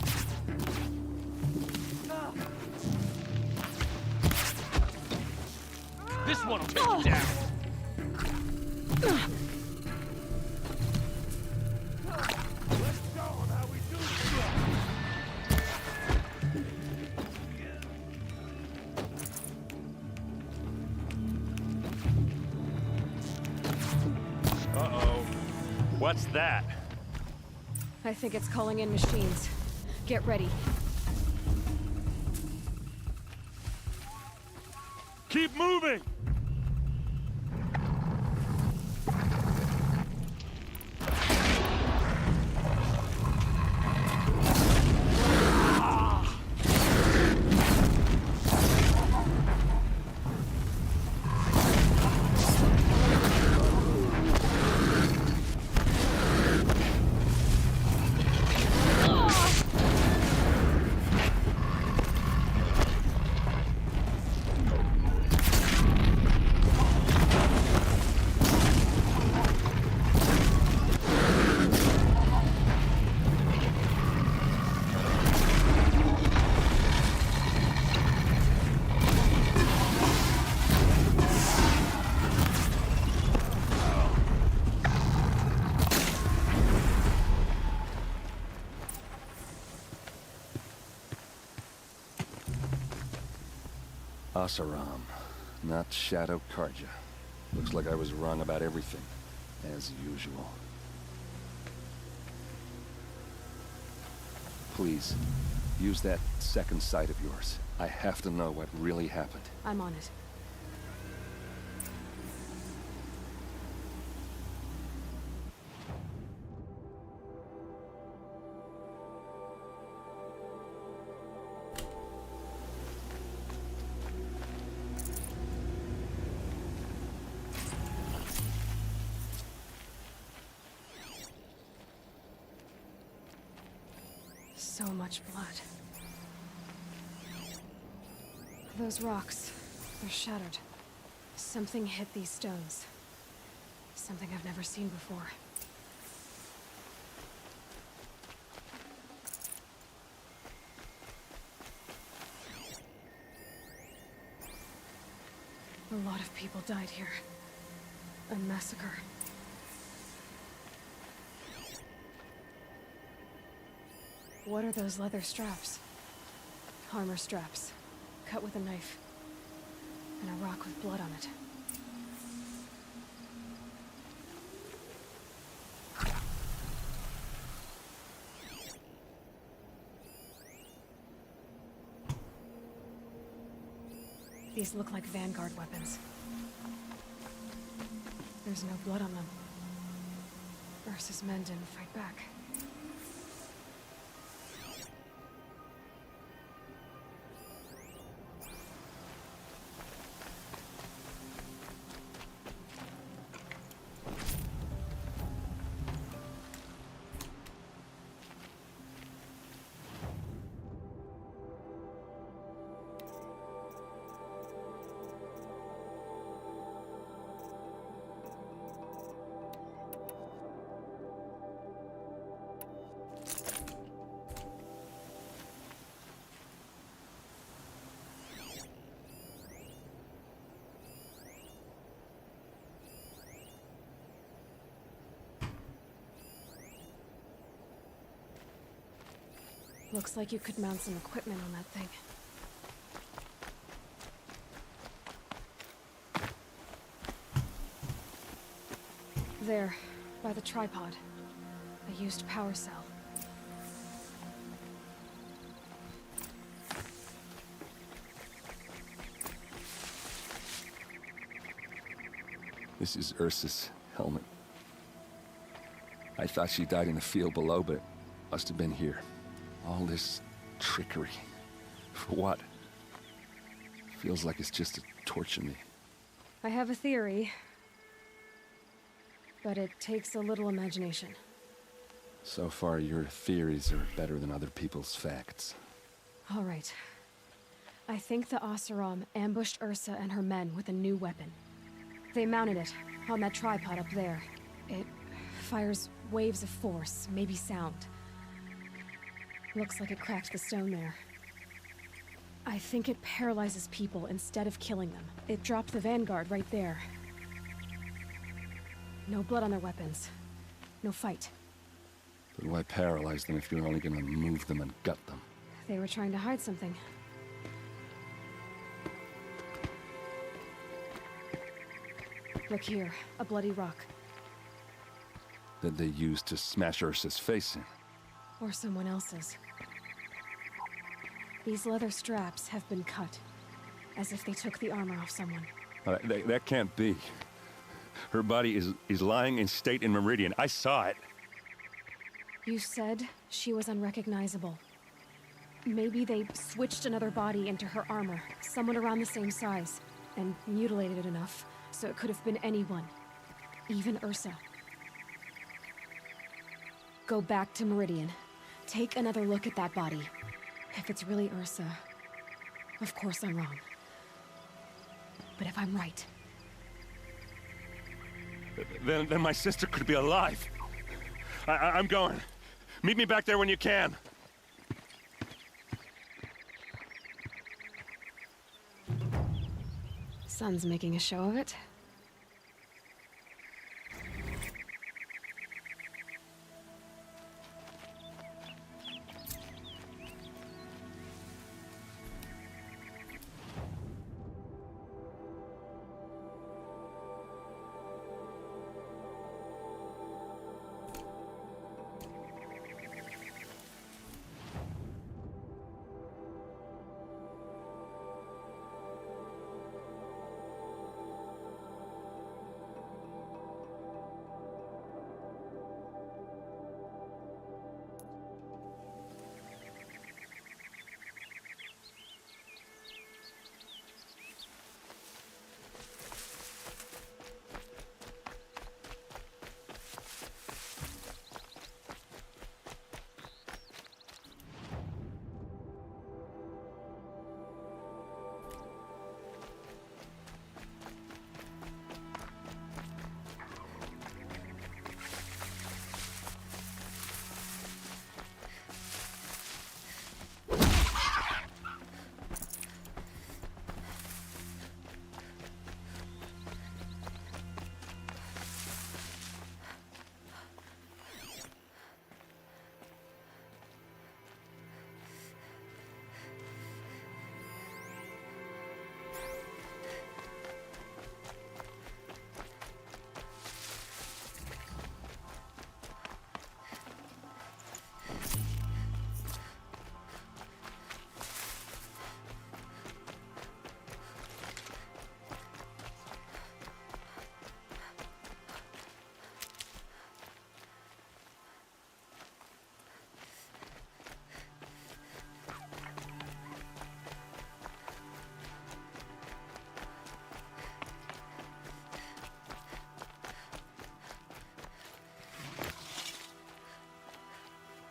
This one'll take you down. Let's go on how we do Uh-oh. What's that? I think it's calling in machines. Get ready. Keep moving! Asaram, not Shadow Karja. Looks like I was wrong about everything, as usual. Please, use that second sight of yours. I have to know what really happened. I'm on it. So much blood. Those rocks, they're shattered. Something hit these stones. Something I've never seen before. A lot of people died here. A massacre. What are those leather straps? Armor straps, cut with a knife. And a rock with blood on it. These look like Vanguard weapons. There's no blood on them. Ursa's men didn't fight back. Looks like you could mount some equipment on that thing. There, by the tripod. A used power cell. This is Ursa's helmet. I thought she died in the field below, but must have been here. All this trickery. For what? Feels like it's just to torture me. I have a theory, but it takes a little imagination. So far, your theories are better than other people's facts. All right. I think the Oseram ambushed Ursa and her men with a new weapon. They mounted it on that tripod up there. It fires waves of force, maybe sound. Looks like it cracked the stone there. I think it paralyzes people instead of killing them. It dropped the vanguard right there. No blood on their weapons. No fight. But why paralyze them if you're only gonna move them and gut them? They were trying to hide something. Look here, a bloody rock. That they used to smash Ursa's face in. Or someone else's. These leather straps have been cut, as if they took the armor off someone. That can't be. Her body is lying in state in Meridian. I saw it. You said she was unrecognizable. Maybe they switched another body into her armor, someone around the same size, and mutilated it enough, so it could have been anyone. Even Ursa. Go back to Meridian. Take another look at that body. If it's really Ursa, of course I'm wrong. But if I'm right... Then my sister could be alive. I'm going. Meet me back there when you can. Sun's making a show of it.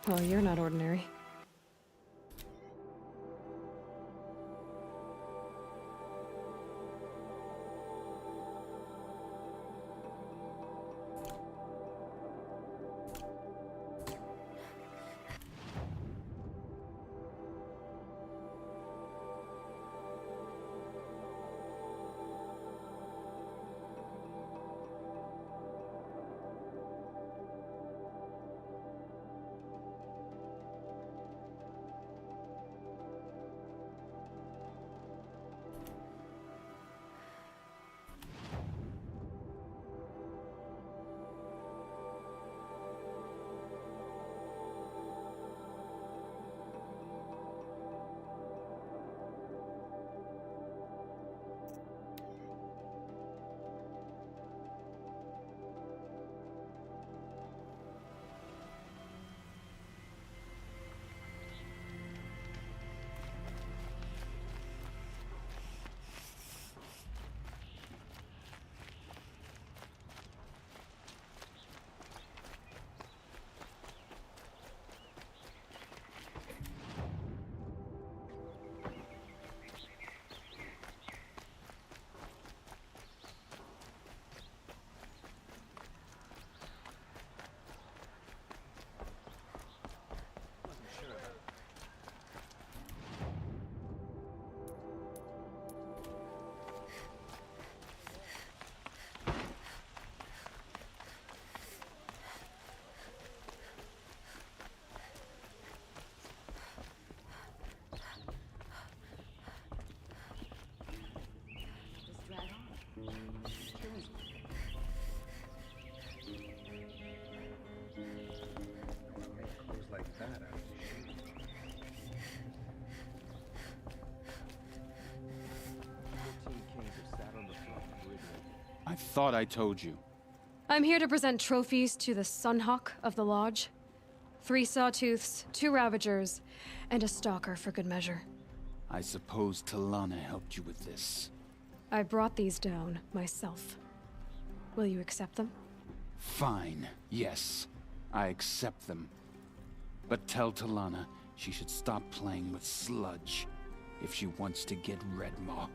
Well, you're not ordinary. I thought I told you. I'm here to present trophies to the Sunhawk of the Lodge. 3 sawtooths, 2 ravagers, and a stalker for good measure. I suppose Talana helped you with this. I brought these down myself. Will you accept them? Fine, yes. I accept them. But tell Talana she should stop playing with sludge if she wants to get Redmaw.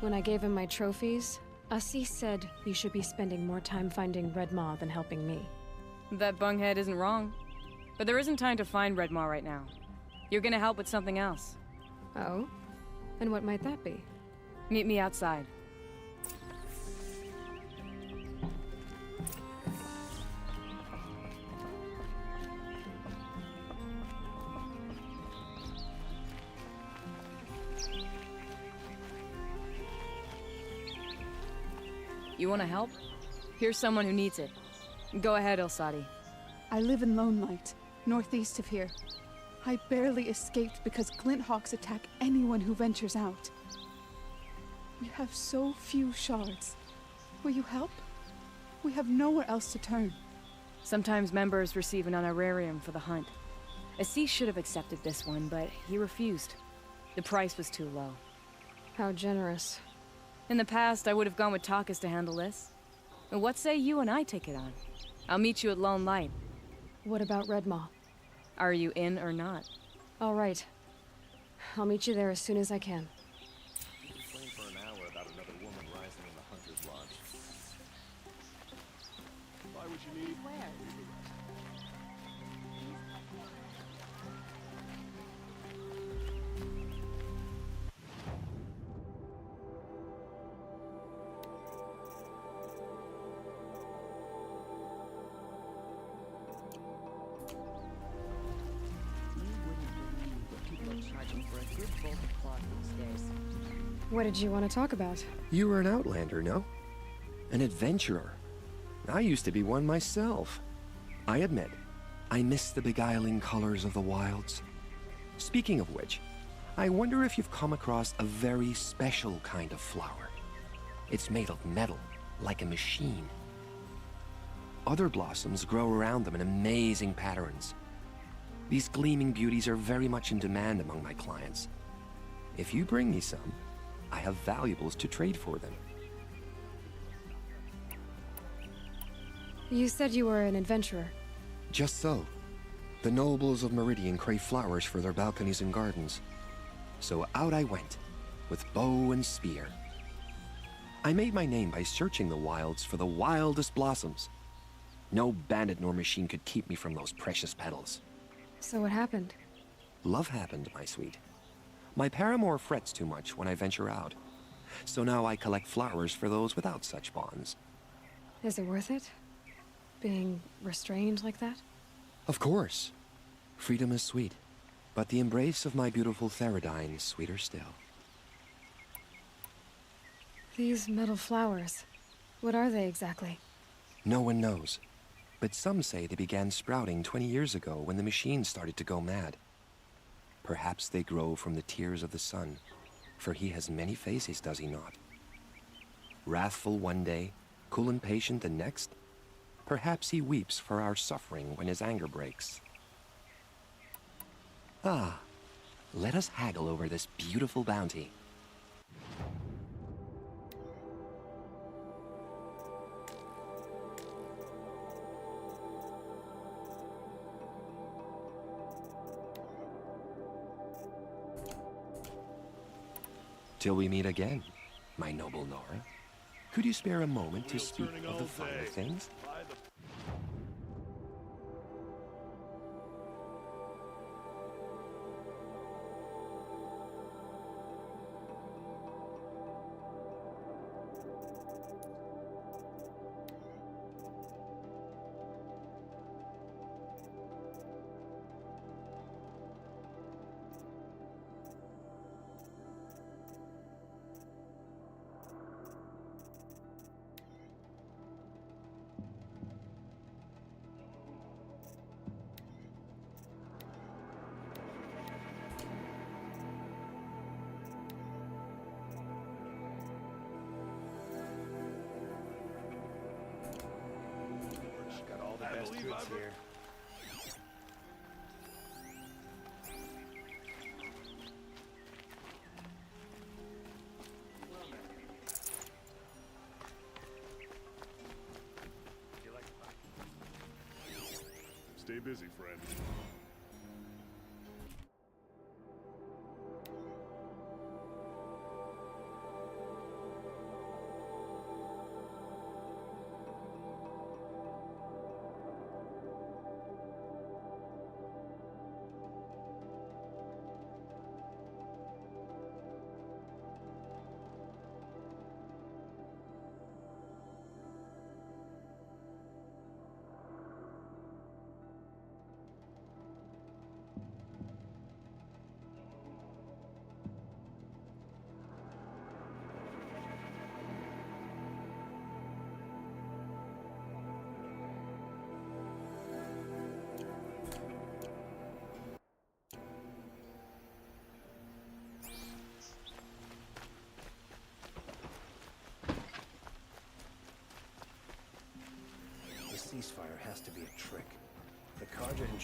When I gave him my trophies, Assis said you should be spending more time finding Redmaw than helping me. That bunghead isn't wrong. But there isn't time to find Redmaw right now. You're gonna help with something else. Oh? And what might that be? Meet me outside. You wanna help? Here's someone who needs it. Go ahead, Elsadi. I live in Lone Light, northeast of here. I barely escaped because Glint Hawks attack anyone who ventures out. We have so few shards. Will you help? We have nowhere else to turn. Sometimes members receive an honorarium for the hunt. Assis should have accepted this one, but he refused. The price was too low. How generous. In the past, I would have gone with Takas to handle this. And what say you and I take it on? I'll meet you at Lone Light. What about Redmaw? Are you in or not? All right. I'll meet you there as soon as I can. You complained for an hour about another woman rising in the Hunter's Lodge. Why would you need? Where? What did you want to talk about? You were an outlander, no? An adventurer. I used to be one myself. I admit, I miss the beguiling colors of the wilds. Speaking of which, I wonder if you've come across a very special kind of flower. It's made of metal, like a machine. Other blossoms grow around them in amazing patterns. These gleaming beauties are very much in demand among my clients. If you bring me some, I have valuables to trade for them. You said you were an adventurer. Just so. The nobles of Meridian crave flowers for their balconies and gardens. So out I went, with bow and spear. I made my name by searching the wilds for the wildest blossoms. No bandit nor machine could keep me from those precious petals. So what happened? Love happened, my sweet. My paramour frets too much when I venture out, so now I collect flowers for those without such bonds. Is it worth it? Being restrained like that? Of course. Freedom is sweet, but the embrace of my beautiful Theridine is sweeter still. These metal flowers, what are they exactly? No one knows, but some say they began sprouting 20 years ago when the machine started to go mad. Perhaps they grow from the tears of the sun, for he has many faces, does he not? Wrathful one day, cool and patient the next, perhaps he weeps for our suffering when his anger breaks. Ah, let us haggle over this beautiful bounty. Till we meet again, my noble Nora. Could you spare a moment to speak of the finer things? Got all the best goods here. Stay busy, friend. The ceasefire has to be a trick. The Carja and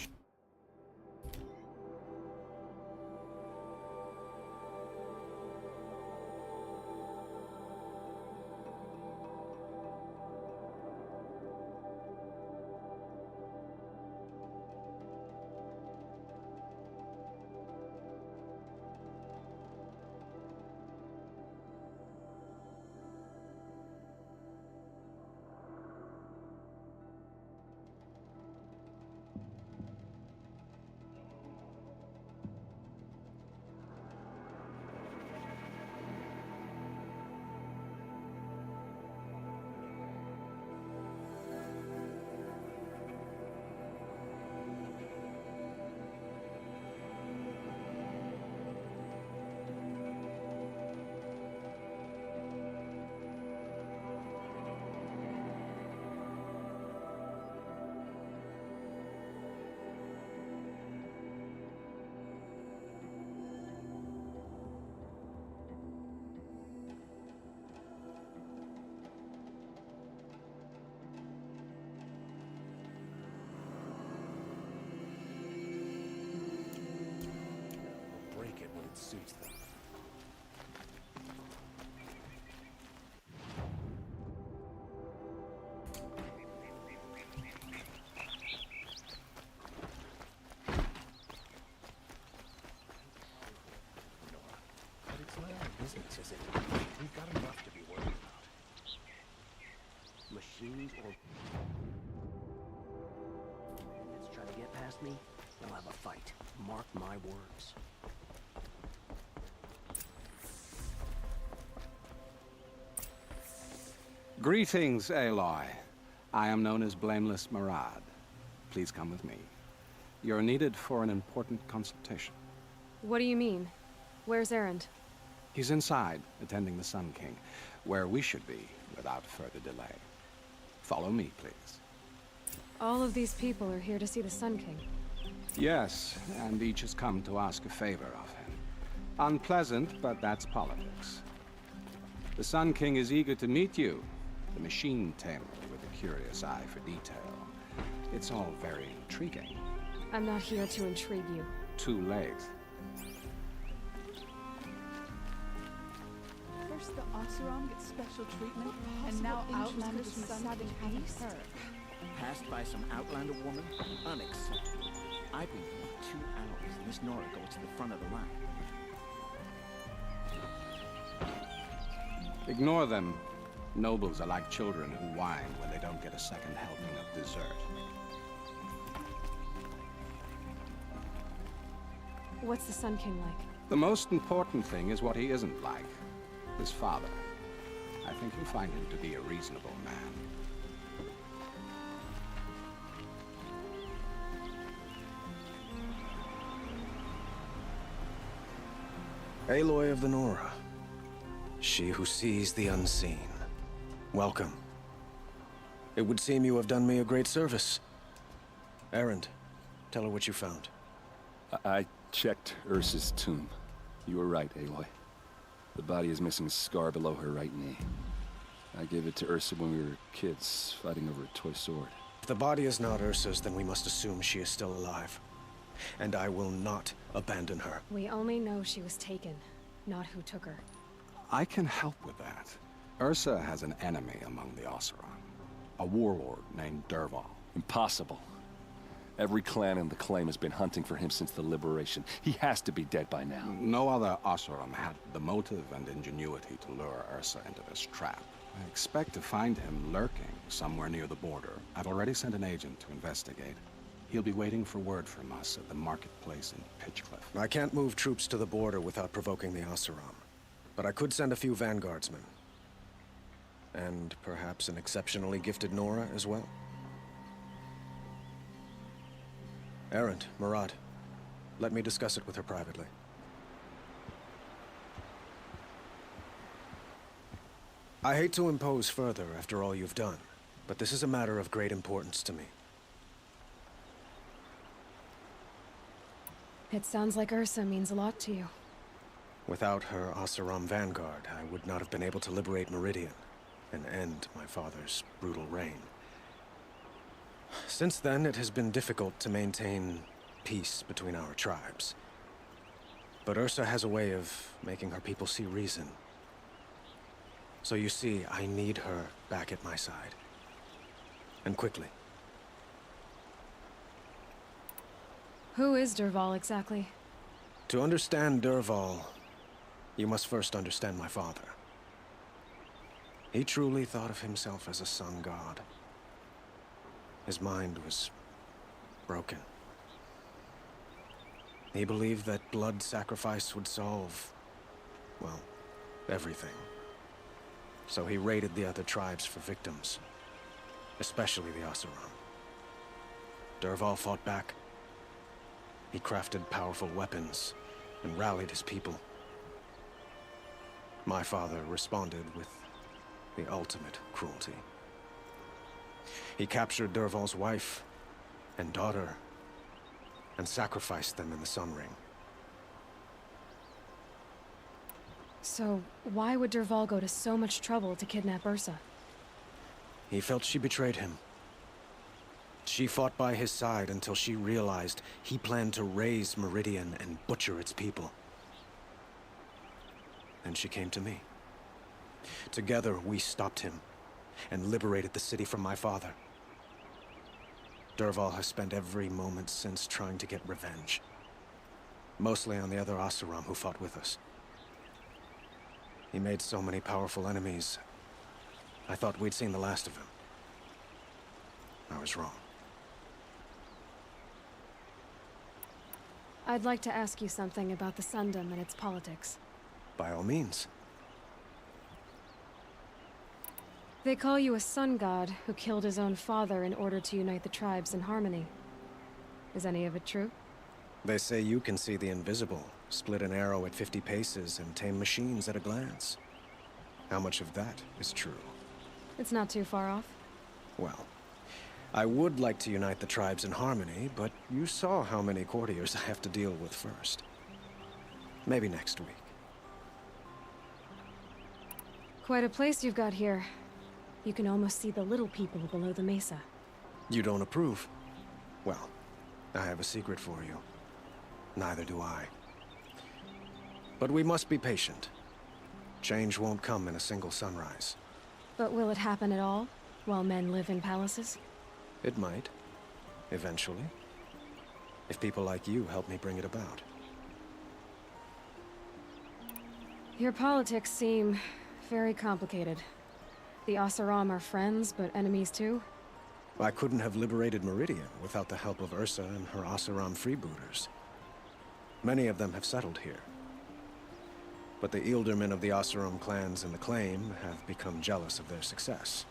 break it when it suits them. But it's not our business, is it? We've got enough to be worried about. Machines or bandits try to get past me, we'll have a fight. Mark my words. Greetings, Aloy. I am known as Blameless Murad. Please come with me. You're needed for an important consultation. What do you mean? Where's Erend? He's inside, attending the Sun King, where we should be without further delay. Follow me, please. All of these people are here to see the Sun King. Yes, and each has come to ask a favor of him. Unpleasant, but that's politics. The Sun King is eager to meet you, the machine tamer with a curious eye for detail. It's all very intriguing. I'm not here to intrigue you. Too late. First the Oseram gets special treatment, and now Outlanders from the Southern East. Passed by some Outlander woman? Unacceptable. I've been here 2 hours, and this Nora goes to the front of the line. Ignore them. Nobles are like children who whine when they don't get a second helping of dessert. What's the Sun King like? The most important thing is what he isn't like. His father. I think you'll find him to be a reasonable man. Aloy of the Nora. She who sees the unseen. Welcome. It would seem you have done me a great service. Erend, tell her what you found. I checked Ursa's tomb. You were right, Aloy. The body is missing a scar below her right knee. I gave it to Ursa when we were kids, fighting over a toy sword. If the body is not Ursa's, then we must assume she is still alive. And I will not abandon her. We only know she was taken, not who took her. I can help with that. Ursa has an enemy among the Oseram. A warlord named Dervahl. Impossible. Every clan in the claim has been hunting for him since the liberation. He has to be dead by now. No other Oseram had the motive and ingenuity to lure Ursa into this trap. I expect to find him lurking somewhere near the border. I've already sent an agent to investigate. He'll be waiting for word from us at the marketplace in Pitchcliff. I can't move troops to the border without provoking the Oseram. But I could send a few vanguardsmen. And perhaps an exceptionally gifted Nora as well. Erend, Murad, let me discuss it with her privately. I hate to impose further after all you've done, but this is a matter of great importance to me. It sounds like Ursa means a lot to you. Without her Oseram vanguard, I would not have been able to liberate Meridian and end my father's brutal reign. Since then, it has been difficult to maintain peace between our tribes. But Ursa has a way of making her people see reason. So you see, I need her back at my side. And quickly. Who is Dervahl exactly? To understand Dervahl, you must first understand my father. He truly thought of himself as a sun god. His mind was broken. He believed that blood sacrifice would solve, well, everything. So he raided the other tribes for victims, especially the Oseram. Dervahl fought back. He crafted powerful weapons and rallied his people. My father responded with the ultimate cruelty. He captured Dervahl's wife and daughter and sacrificed them in the Sun Ring. So, why would Dervahl go to so much trouble to kidnap Ursa? He felt she betrayed him. She fought by his side until she realized he planned to raise Meridian and butcher its people. And she came to me. Together, we stopped him and liberated the city from my father. Dervahl has spent every moment since trying to get revenge. Mostly on the other Oseram who fought with us. He made so many powerful enemies, I thought we'd seen the last of him. I was wrong. I'd like to ask you something about the Sundom and its politics. By all means. They call you a sun god who killed his own father in order to unite the tribes in harmony. Is any of it true? They say you can see the invisible, split an arrow at 50 paces, and tame machines at a glance. How much of that is true? It's not too far off. Well, I would like to unite the tribes in harmony, but you saw how many courtiers I have to deal with first. Maybe next week. Quite a place you've got here. You can almost see the little people below the mesa. You don't approve? Well, I have a secret for you. Neither do I. But we must be patient. Change won't come in a single sunrise. But will it happen at all, while men live in palaces? It might. Eventually. If people like you help me bring it about. Your politics seem very complicated. The Oseram are friends, but enemies too? I couldn't have liberated Meridian without the help of Ursa and her Oseram freebooters. Many of them have settled here. But the Ealdormen of the Oseram clans in the Claim have become jealous of their success.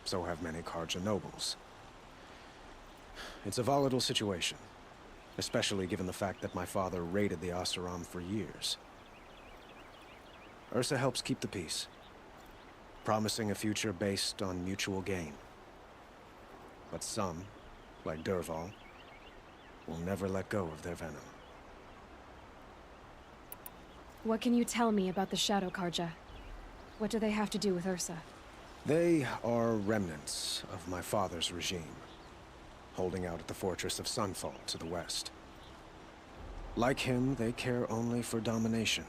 So have many Karja nobles. It's a volatile situation, especially given the fact that my father raided the Oseram for years. Ursa helps keep the peace, promising a future based on mutual gain. But some, like Dervahl, will never let go of their venom. What can you tell me about the Shadow Karja? What do they have to do with Ursa? They are remnants of my father's regime, holding out at the fortress of Sunfall to the west. Like him, they care only for domination,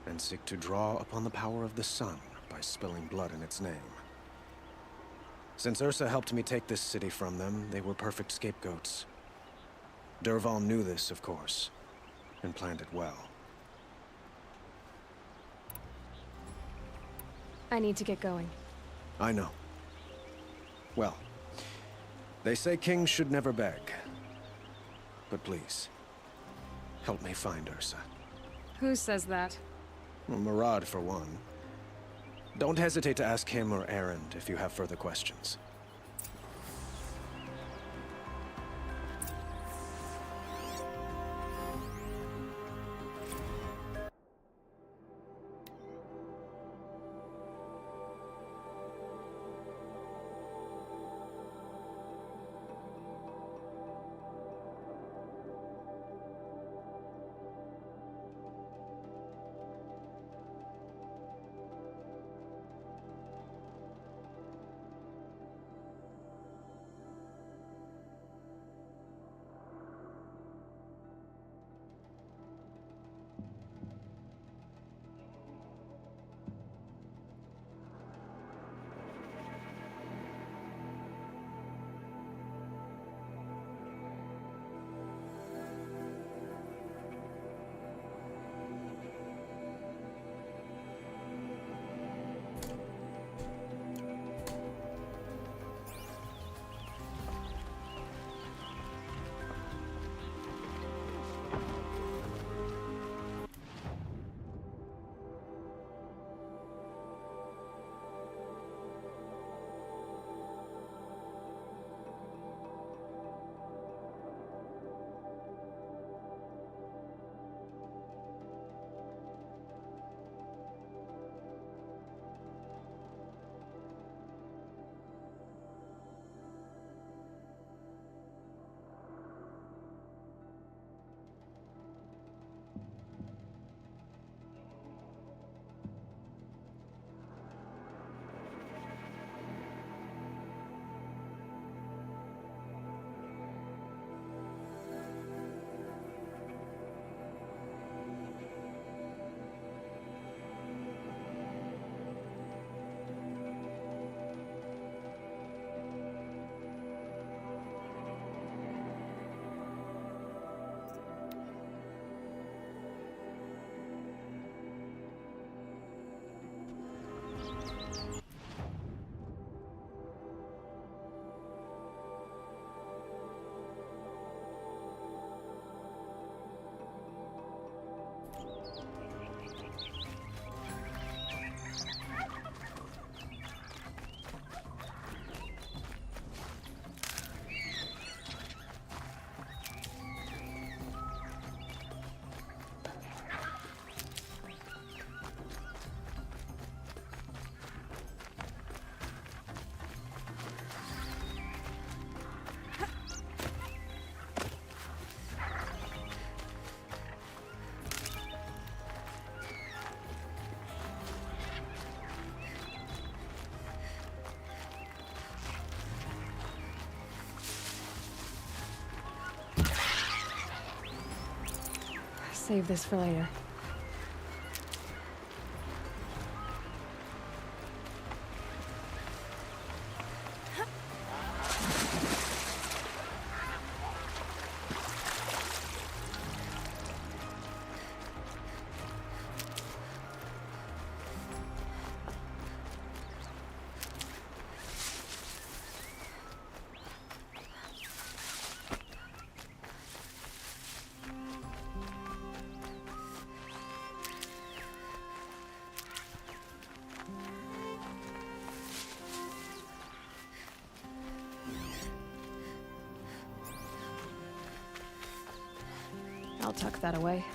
and seek to draw upon the power of the sun by spilling blood in its name. Since Ursa helped me take this city from them, they were perfect scapegoats. Dervahl knew this, of course, and planned it well. I need to get going. I know. Well, they say kings should never beg. But please, help me find Ursa. Who says that? Well, Murad, for one. Don't hesitate to ask him or Erend if you have further questions. Save this for later. I'll tuck that away.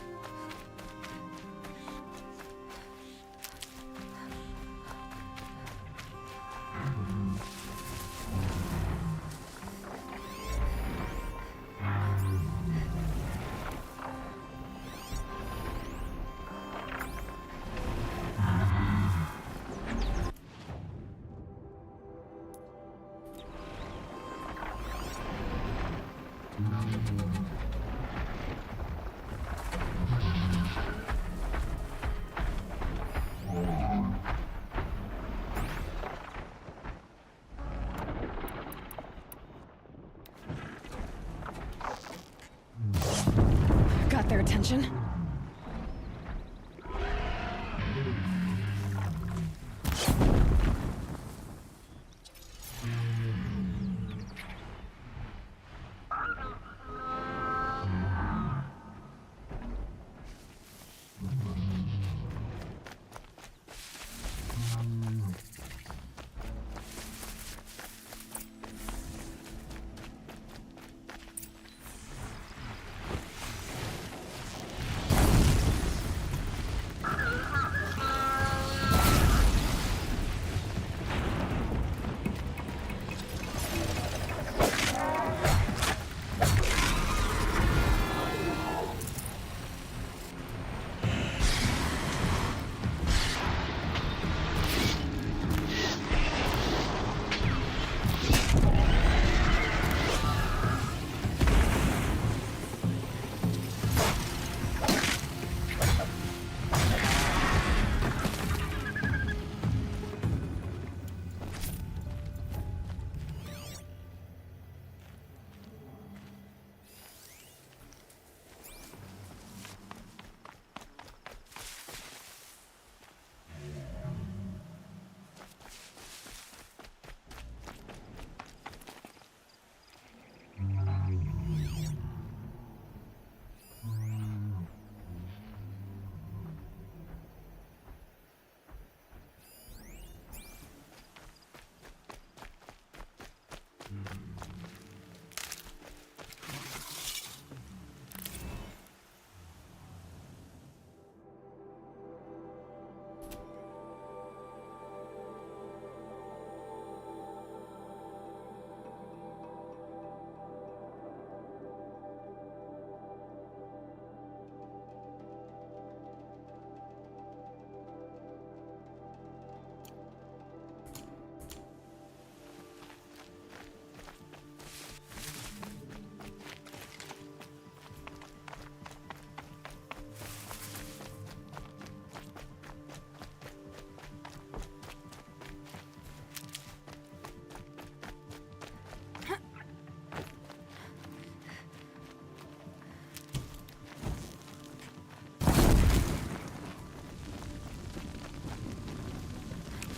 Got their attention?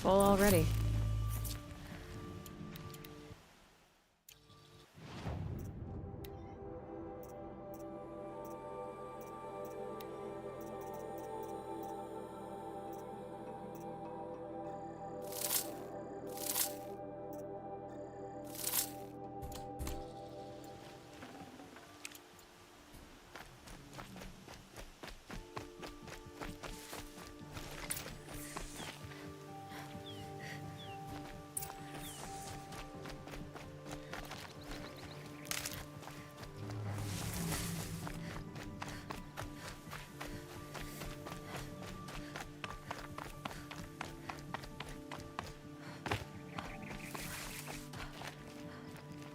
Full already.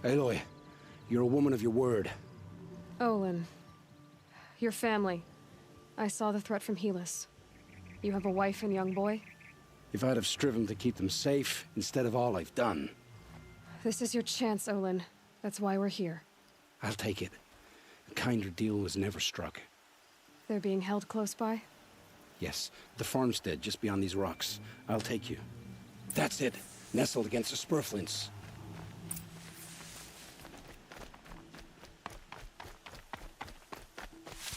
Aloy, you're a woman of your word. Olin. Your family. I saw the threat from Helis. You have a wife and young boy? If I'd have striven to keep them safe, instead of all I've done. This is your chance, Olin. That's why we're here. I'll take it. A kinder deal was never struck. They're being held close by? Yes, the farmstead just beyond these rocks. I'll take you. That's it. Nestled against the spurflints.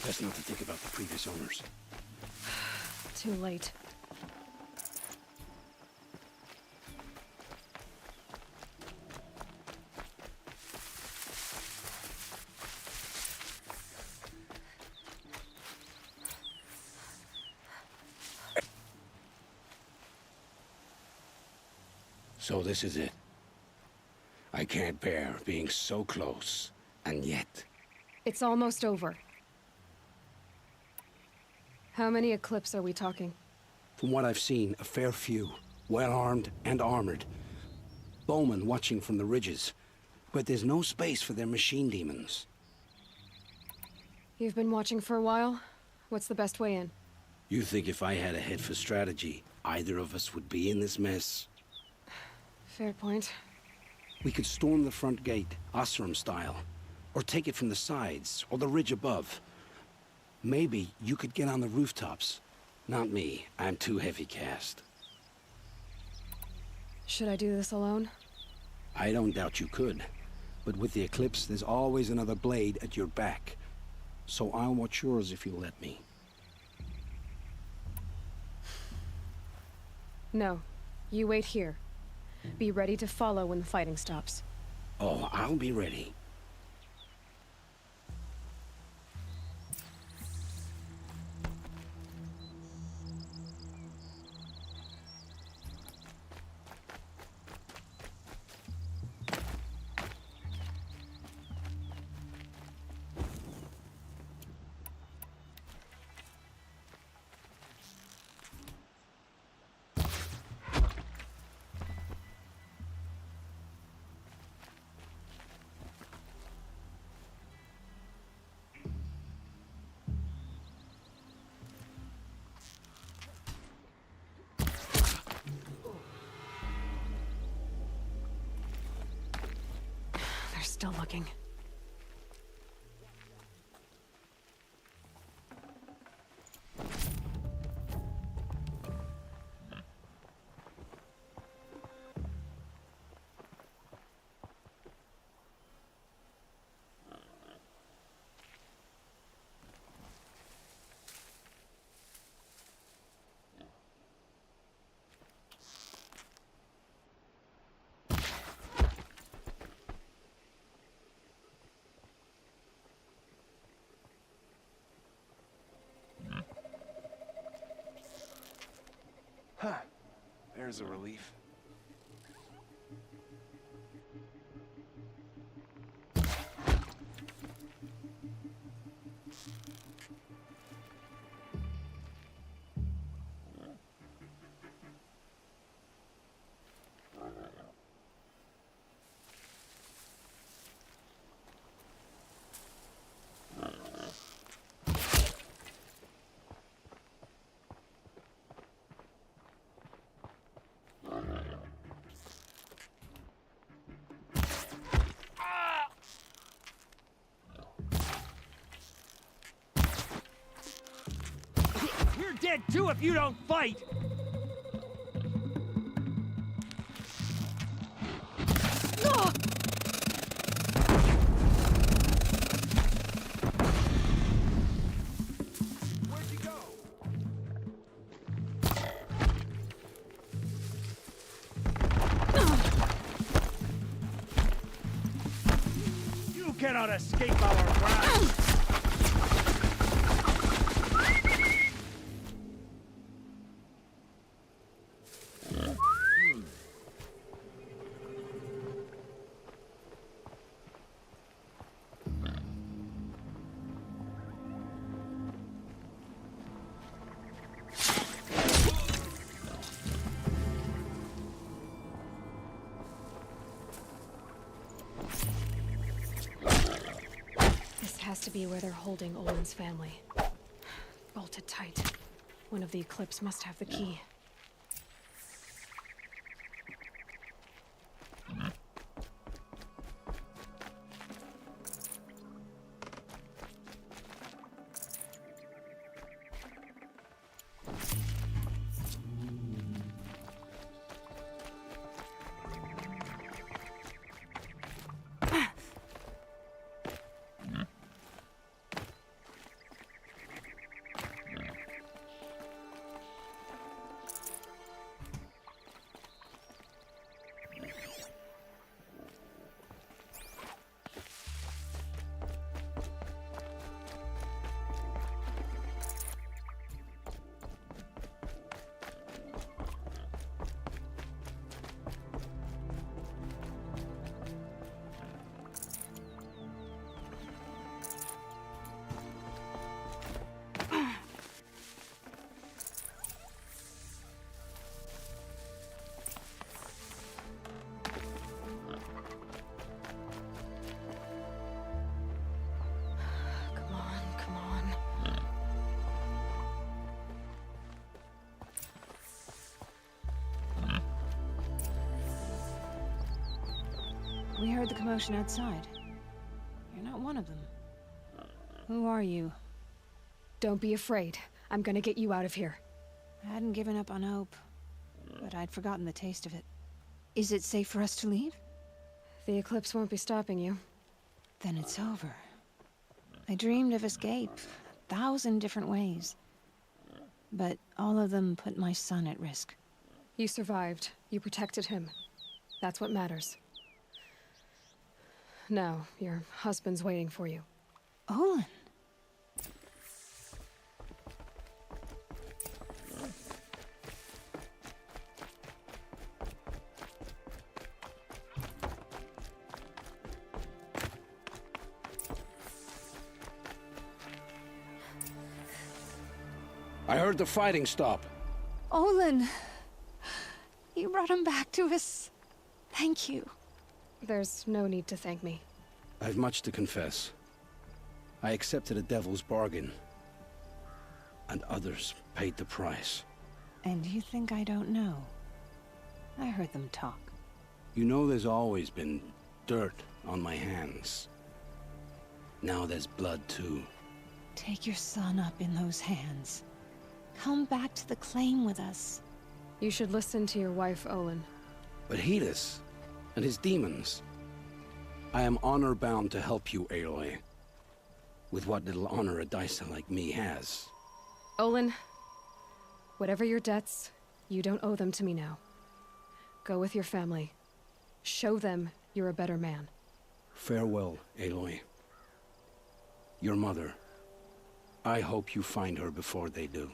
Best not to think about the previous owners. Too late. So this is it. I can't bear being so close, and yet... It's almost over. How many Eclipse are we talking? From what I've seen, a fair few. Well-armed and armored. Bowmen watching from the ridges. But there's no space for their machine demons. You've been watching for a while? What's the best way in? You think if I had a head for strategy, either of us would be in this mess? Fair point. We could storm the front gate, Oseram style. Or take it from the sides, or the ridge above. Maybe you could get on the rooftops. Not me. I'm too heavy cast. Should I do this alone? I don't doubt you could. But with the Eclipse, there's always another blade at your back. So I'll watch yours if you let me. No. You wait here. Be ready to follow when the fighting stops. Oh, I'll be ready. They're still looking. Huh. There's a relief. You're dead too if you don't fight! Where'd you go? You cannot escape our wrath! This has to be where they're holding Olin's family. Bolt bolted tight. One of the Eclipse must have the key. We heard the commotion outside. You're not one of them. Who are you? Don't be afraid. I'm gonna get you out of here. I hadn't given up on hope, but I'd forgotten the taste of it. Is it safe for us to leave? The Eclipse won't be stopping you. Then it's over. I dreamed of escape, 1,000 different ways. But all of them put my son at risk. You survived. You protected him. That's what matters. Now, your husband's waiting for you. Olin! I heard the fighting stop. Olin! You brought him back to us. Thank you. There's no need to thank me. I've much to confess. I accepted a devil's bargain. And others paid the price. And you think I don't know? I heard them talk. You know there's always been dirt on my hands. Now there's blood too. Take your son up in those hands. Come back to the claim with us. You should listen to your wife, Olin. But Hedis and his demons. I am honor-bound to help you, Aloy. With what little honor a Dysa like me has. Olin, whatever your debts, you don't owe them to me now. Go with your family. Show them you're a better man. Farewell, Aloy. Your mother. I hope you find her before they do.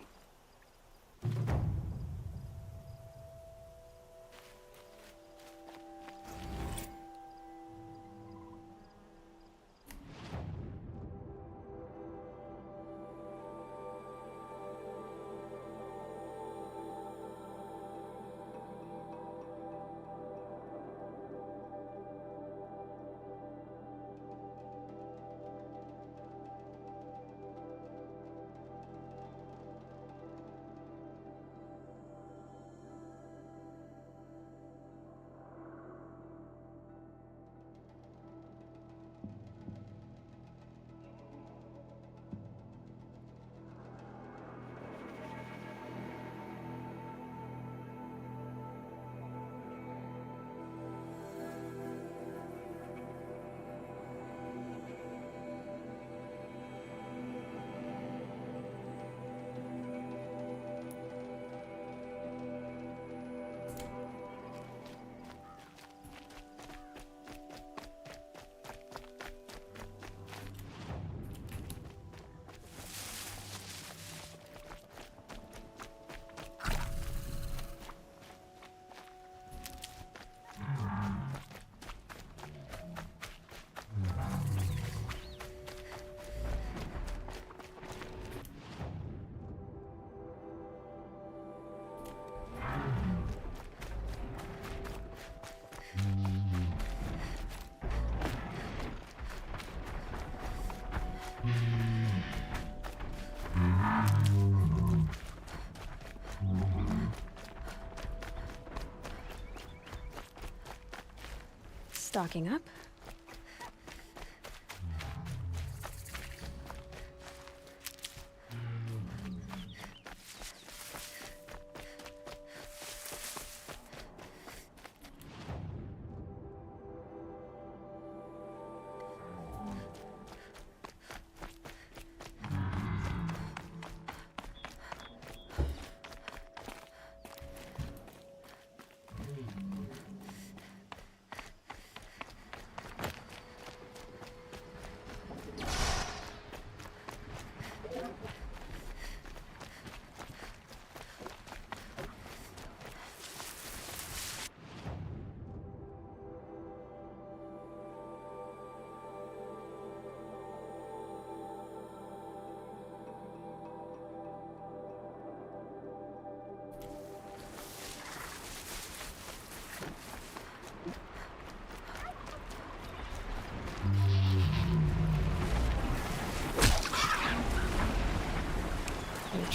stocking up.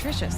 Nutritious.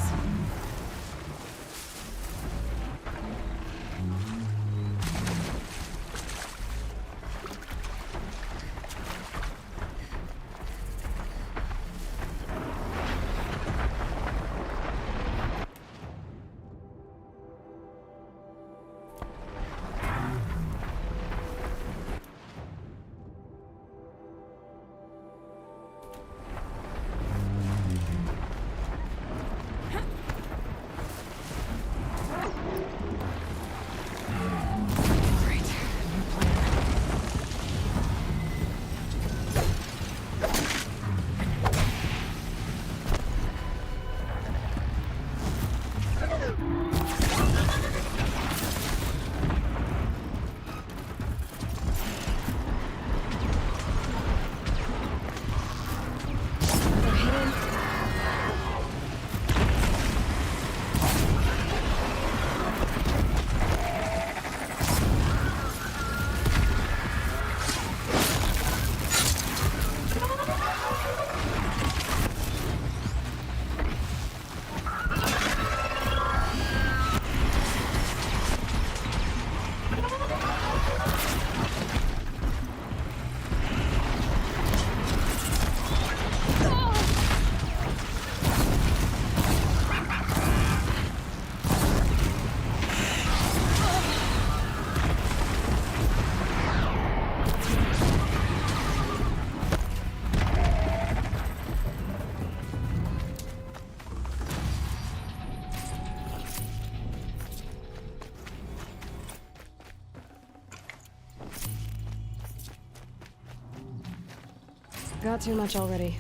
Got too much already.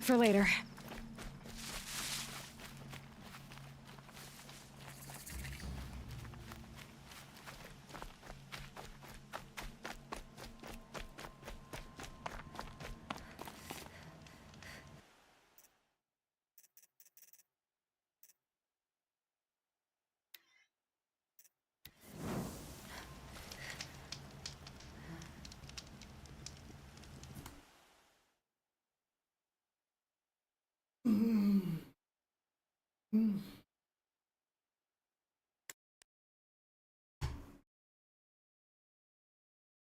for later.